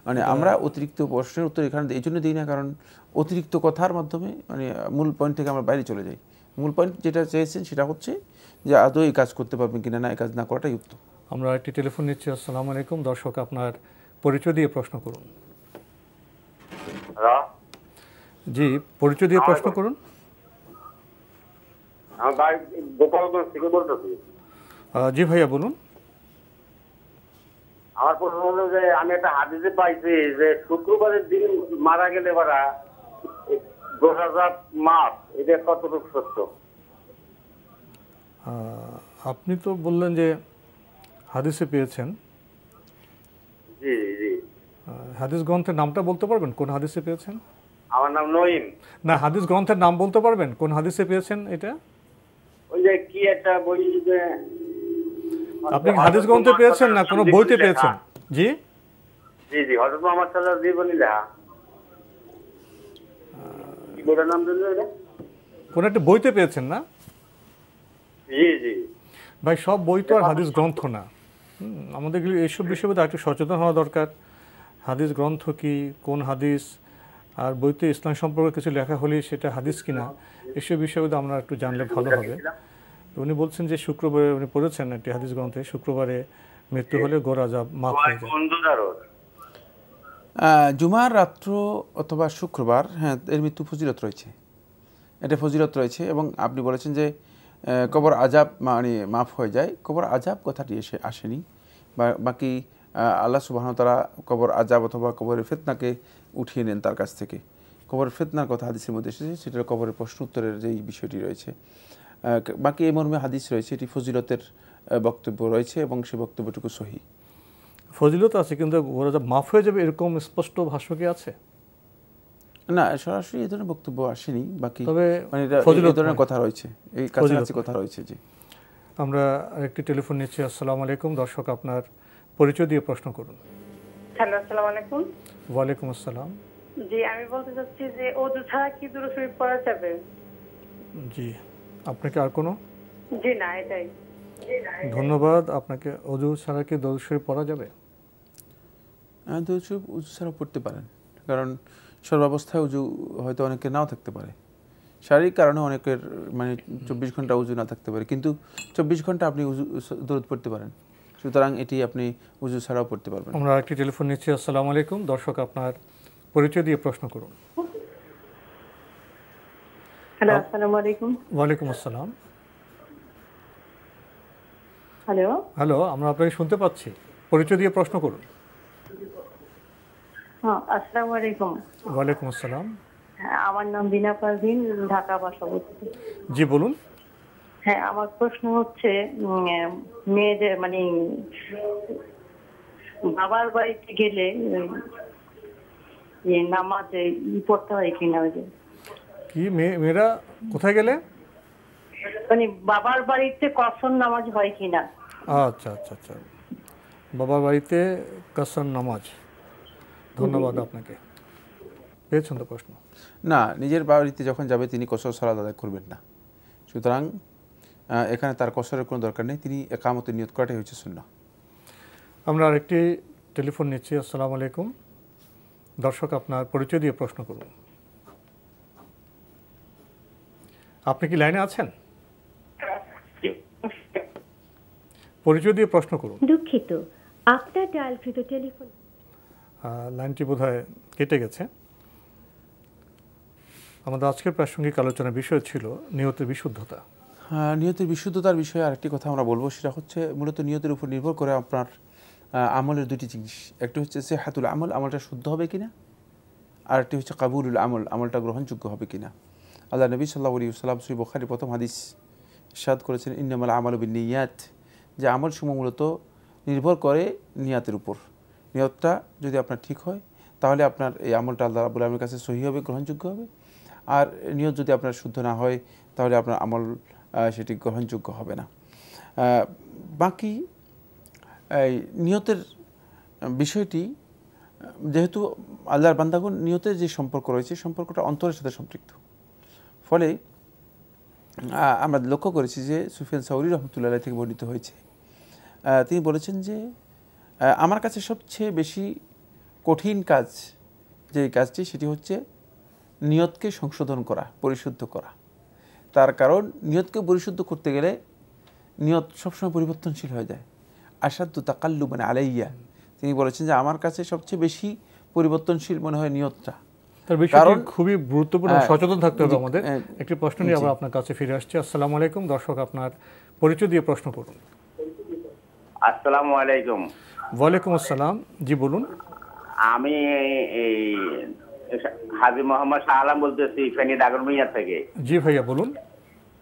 মানে আমরা অতিরিক্ত প্রশ্নের উত্তর এখানে এই জন্য দিই না, কারণ অতিরিক্ত কথার মাধ্যমে মানে মূল পয়েন্ট থেকে আমরা বাইরে চলে যাই। মূল পয়েন্ট যেটা চেয়েছেন সেটা হচ্ছে যে আদৌ এই কাজ করতে পারবেন কিনা, না এই কাজ না করাটাই উত্তম। আমরা একটি টেলিফোন নিচ্ছি। আসসালামু আলাইকুম। দর্শক, আপনার পরিচয় দিয়ে প্রশ্ন করুন। জি, পরিচয় দিয়ে প্রশ্ন করুন। জি ভাইয়া বলুন। আমার প্রশ্ন হলো যে আমি একটা হাদিসে পাইছি যে শুক্রবারের দিন মারা গেলে বারা 10,000 মাস, এটা কতটুকু সত্য? আপনি তো বললেন যে হাদিসে পেয়েছেন। জি জি। হাদিস গ্রন্থের নামটা বলতে পারবেন কোন হাদিসে পেয়েছেন? আমার নাম নঈম। না, হাদিস গ্রন্থের নাম বলতে পারবেন কোন হাদিসে পেয়েছেন এটা? ওই যে কি একটা বই, যে আপনি হাদিস গ্রন্থে পেয়েছেন না কোন বইতে পেয়েছেন? জি জি জি, হযরত মুহাম্মদ সাল্লাল্লাহু আলাইহি ওয়াসাল্লাম লেখা। কি বইটার নাম জানেন এটা? কোন একটা বইতে পেয়েছেন না? জি জি ভাই, সব বই তো আর হাদিস গ্রন্থ না। আমাদের এইসব বিষয়ে একটু সচেতন হওয়া দরকার। হাদিস গ্রন্থ কি, কোন হাদিস, আর বইতে ইসলাম সম্পর্কে কিছু লেখা হলে সেটা হাদিস কিনা, এসব বিষয়ে আমরা একটু জানলে ভালো হবে। উনি বলছেন যে শুক্রবারে উনি পড়েছেন একটি হাদিস গ্রন্থে, শুক্রবারে মৃত্যু হলে গোর আযাব মাফ হয়ে যায়। জুমার রাত্র অথবা শুক্রবার, হ্যাঁ, এর মৃত্যু ফজিলত রয়েছে, এটা ফজিলত রয়েছে। এবং আপনি বলেছেন যে কবর আযাব মানে মাফ হয়ে যায়। কবর আযাব কথাটি আসেনি, বাকি আল্লাহ সুবহানাহু ওয়া তাআলা কবর আযাব অথবা কবরের ফিতনাকে উঠিয়ে নেন তার কাছ থেকে। কবরের ফিতনার কথা হাদিসের মধ্যে এসেছে, সেটার কবরের প্রশ্ন উত্তরের যেই বিষয়টি রয়েছে। বাকি এই মর্মে হাদিস রয়েছে, এটি ফজিলতের বক্তব্য রয়েছে এবং সে বক্তব্যটুকু সহি। ফজিলত আছে, কিন্তু ওরা মাফ হয়ে যাবে এরকম স্পষ্ট ভাষ্য কি আছে? না, সরাসরি এই ধরনের বক্তব্য আসেনি, বাকি তবে মানে ফজিলত এই ধরনের কথা রয়েছে, এই কাছাকাছি কথা রয়েছে। জি, আমরা আরেকটি টেলিফোন নিচ্ছি। আসসালামু আলাইকুম। দর্শক, আপনার পরিচয় দিয়ে প্রশ্ন করুন। হ্যালো, আসসালামু আলাইকুম। ওয়ালাইকুম আসসালাম। জি, আমি বলতে চাচ্ছি যে ওযু ছাড়া কি দুরূদ শরীফ পড়া যাবে? জি, আপনাকে আর কোনো? জি না, এটাই। ধন্যবাদ আপনাকে। ওযু ছাড়া কি দরুদ শরীফ পড়া যাবে? দরুদ শরীফ ওযু ছাড়া পড়তে পারেন, কারণ সর্বাবস্থায় ওযু হয়তো অনেকের নাও থাকতে পারে, শারীরিক কারণে অনেকের মানে 24 ঘন্টা ওযু না থাকতে পারে, কিন্তু 24 ঘন্টা আপনি দরুদ পড়তে পারেন, সুতরাং এটি আপনি ওযু ছাড়াও পড়তে পারবেন। আমরা একটি টেলিফোন নিচ্ছি। আসসালামু আলাইকুম। দর্শক, আপনার পরিচয় দিয়ে প্রশ্ন করুন। হ্যালো, আসসালামু আলাইকুম। ওয়ালাইকুম আসসালাম। হ্যালো হ্যালো, আমরা আপনাকে শুনতে পাচ্ছি, পরিচয় দিয়ে প্রশ্ন করুন। হ্যাঁ, আসসালামু আলাইকুম। ওয়ালাইকুম আসসালাম। আমার নাম বিনা পারভিন, ঢাকা বাসাবস্তি। জি বলুন। হ্যাঁ, আমার প্রশ্ন হচ্ছে মেয়েদের মানে বাবার বাড়িতে গেলে নামাজে পড়তে হয় কিনা? কি মেয়েরা কোথায় গেলে মানে বাবার বাড়িতে কসর নামাজ হয় কিনা? আচ্ছা আচ্ছা আচ্ছা, বাবার বাড়িতে কসর নামাজ। ধন্যবাদ আপনাকে। পেয়েছেন তো প্রশ্ন? না, নিজের বাড়িতে যখন যাবে তিনি কসর সালাত আদায় করবেন না, সুতরাং এখানে তার কসরের কোনো দরকার নেই, তিনি একামতের নিয়ত করাটাই হচ্ছে সুন্নাহ। আমরা আরেকটি টেলিফোন নিচ্ছি। আসসালামু আলাইকুম। দর্শক, আপনার পরিচয় দিয়ে প্রশ্ন করুন। আপনি কি লাইনে আছেন? পরিচয় দিয়ে প্রশ্ন করুন। দুঃখিত, আপনার ডায়ালকৃত টেলিফোন লাইনটি বোধহয় কেটে গেছে। আমাদের আজকের প্রাসঙ্গিক আলোচনার বিষয় ছিল নিয়তের বিশুদ্ধতা। নিয়তের বিশুদ্ধতার বিষয়ে আরেকটি কথা আমরা বলবো, সেটা হচ্ছে মূলত নিয়তের উপর নির্ভর করে আপনার আমলের দুটি জিনিস। একটি হচ্ছে সিহাতুল আমল, আমলটা শুদ্ধ হবে কিনা, আর একটি হচ্ছে কাবুলুল আমল, আমলটা গ্রহণযোগ্য হবে কিনা। আল্লাহ নবী সাল্লাল্লাহু আলাইহি ওয়াসাল্লাম সহিহ বুখারীর প্রথম হাদিস ইরশাদ করেছেন, ইন্নামাল আমালু বিন্নিয়াত, যে আমলসমূহ মূলত নির্ভর করে নিয়াতের উপর। নিয়তটা যদি আপনার ঠিক হয় তাহলে আপনার এই আমলটা আল্লাহ রাব্বুল আলামিনের কাছে সহিহ হবে, গ্রহণযোগ্য হবে। আর নিয়ত যদি আপনার শুদ্ধ না হয় তাহলে আপনার আমল সেটি গ্রহণযোগ্য হবে না। বাকি এই নিয়তের বিষয়টি, যেহেতু আল্লাহর বান্দাগণ নিয়তের যে সম্পর্ক রয়েছে, সম্পর্কটা অন্তরের সাথে সম্পৃক্ত, ফলে আমরা লক্ষ্য করেছি যে সুফিয়ান সাউরি রহমতুল্লাহ আলাইহি থেকে বর্ণিত হয়েছে, তিনি বলেছেন যে আমার কাছে সবচেয়ে বেশি কঠিন কাজ যে কাজটি, সেটি হচ্ছে নিয়তকে সংশোধন করা, পরিশুদ্ধ করা। তার কারণ নিয়তকে পরিশুদ্ধ করতে গেলে নিয়ত সবসময় পরিবর্তনশীল হয়ে যায়। আসাদ্দু তাকাল্লুবান আলাইয়া, তিনি বলেছেন যে আমার কাছে সবচেয়ে বেশি পরিবর্তনশীল মনে হয় নিয়তটা। কারণ খুবই গুরুত্বপূর্ণ, সচেতন থাকতে হবে আমাদের। একটি প্রশ্ন নিয়ে আবার আপনার কাছে ফিরে আসছি। আসসালামু আলাইকুম। দর্শক, আপনার পরিচয় দিয়ে প্রশ্ন করুন। আসসালামু আলাইকুম। ওয়ালাইকুম আসসালাম। জি বলুন। আমি এই হাজী মোহাম্মদ শাহ আলম বলতেছি, ফেনী ডাগরমিয়া থেকে। জি ভাইয়া বলুন।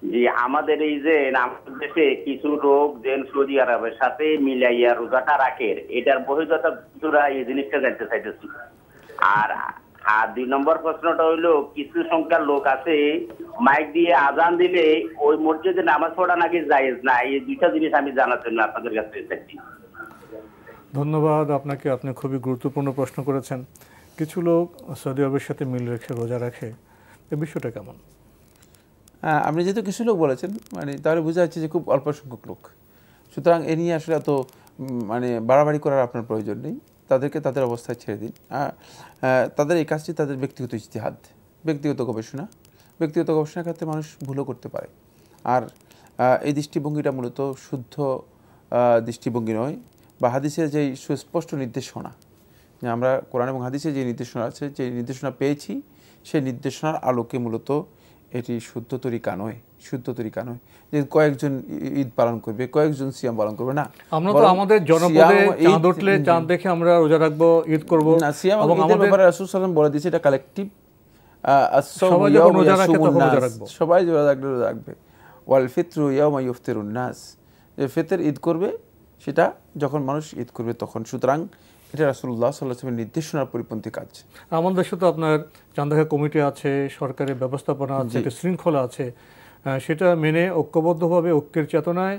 জি, আমাদের এই যে আমাদের দেশে কিছু লোক যে সৌদি আরবের সাথে মিলাইয়া রোজাটা রাখে, এটার বহির্গত কিছুরা এই জিনিসটা জানতে চাইতেছি। আর 2 নম্বর প্রশ্নটা হইলো, কিছু সংখ্যার লোক আছে মাইক দিয়ে আজান দিলে ওই মসজিদে নামাজ পড়া নাকি জায়েজ না, এই দুইটা জিনিস আমি জানার জন্য আপনাদের কাছে চাইছি। ধন্যবাদ আপনাকে, আপনি খুবই গুরুত্বপূর্ণ প্রশ্ন করেছেন। কিছু লোক সৌদি আরবের সাথে মিল রেখে রোজা রাখে, এই বিষয়টা কেমন? আপনি যেহেতু কিছু লোক বলেছেন, মানে তাহলে বোঝা যাচ্ছে যে খুব অল্প সংখ্যক লোক, সুতরাং এ নিয়ে আসলে এত মানে বাড়াবাড়ি করার আপনার প্রয়োজন নেই। তাদেরকে তাদের অবস্থায় ছেড়ে দিন। তাদের এই কাজটি তাদের ব্যক্তিগত ইজতিহাদ, ব্যক্তিগত গবেষণা। ব্যক্তিগত গবেষণার ক্ষেত্রে মানুষ ভুলও করতে পারে। আর এই দৃষ্টিভঙ্গিটা মূলত শুদ্ধ দৃষ্টিভঙ্গি নয়, বা হাদিসের যেই সুস্পষ্ট নির্দেশনা, যে আমরা কোরআন এবং হাদিসে যে নির্দেশনা আছে, যে নির্দেশনা পেয়েছি, সেই নির্দেশনার আলোকে মূলত এটি শুদ্ধ তরিকা নয়, শুদ্ধ তরিকা নয় যে কয়েকজন ঈদ পালন করবে, কয়েকজন সিয়াম পালন করবে। না, আমরা তো আমাদের জনপদে চাঁদ উঠলে চাঁদ দেখে আমরা রোজা রাখবো, ঈদ করব না। সিয়াম এবং ঈদের ব্যাপারে রাসূল সাল্লাল্লাহু আলাইহি ওয়াসাল্লাম বলে দিয়েছে এটা কালেকটিভ, সবাই রোজা রাখবে। ওয়াল ফিতরু ইয়াওমা ইফতিরুন নাস, যে ফিতর ঈদ করবে সেটা যখন মানুষ ঈদ করবে তখন। সুতরাং এটা রাসূলুল্লাহ সাল্লাল্লাহু আলাইহি ওয়াসাল্লামের নির্দেশনার পরিপন্থী কাজ। আমাদের দেশে তো আপনার চাঁদাকা কমিটি আছে, সরকারের ব্যবস্থাপনা আছে, একটা শৃঙ্খলা আছে, সেটা মেনে ঐক্যবদ্ধভাবে ঐক্যের চেতনায়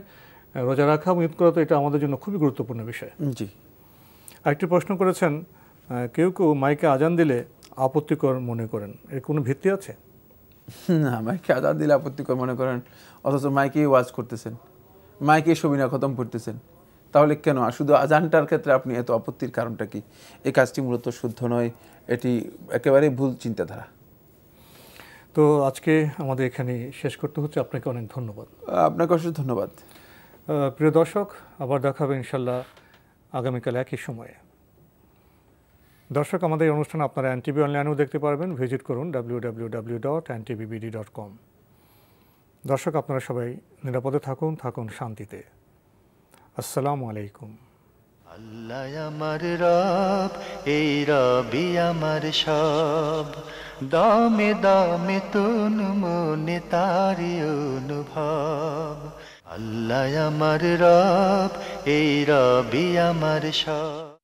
রোজা রাখা এবং ঈদ করা, তো এটা আমাদের জন্য খুবই গুরুত্বপূর্ণ বিষয়। জি। আরেকটি প্রশ্ন করেছেন, কেউ কেউ মাইকে আজান দিলে আপত্তিকর মনে করেন, এর কোনো ভিত্তি আছে? না, মাইকে আজান দিলে আপত্তিকর মনে করেন, অথচ মাইকে ওয়াজ করতেছেন, মাইকে সবিনা খতম করতেছেন, তাহলে কেন শুধু আজানটার ক্ষেত্রে আপনি এত আপত্তির কারণটা কি? এই কাজটি মূলত শুদ্ধ নয়, এটি একেবারে ভুল চিন্তাধারা। তো আজকে আমাদের এখানে শেষ করতে হচ্ছে। আপনাকে অনেক ধন্যবাদ। আপনাকে অশেষ ধন্যবাদ। প্রিয় দর্শক, আবার দেখা হবে ইনশাল্লাহ আগামীকাল একই সময়ে। দর্শক, আমাদের এই অনুষ্ঠান আপনারা এনটিভি অনলাইনেও দেখতে পারবেন। ভিজিট করুন www.ntvbd.com। দর্শক, আপনারা সবাই নিরাপদে থাকুন, থাকুন শান্তিতে। আসসালামু আলাইকুম। আল্লাহ আমার রব, এই রবি আমার সব, দামে দামে তুন মনে তারি অনুভব। আল্লাহ আমার রব, এই রবি আমার সব।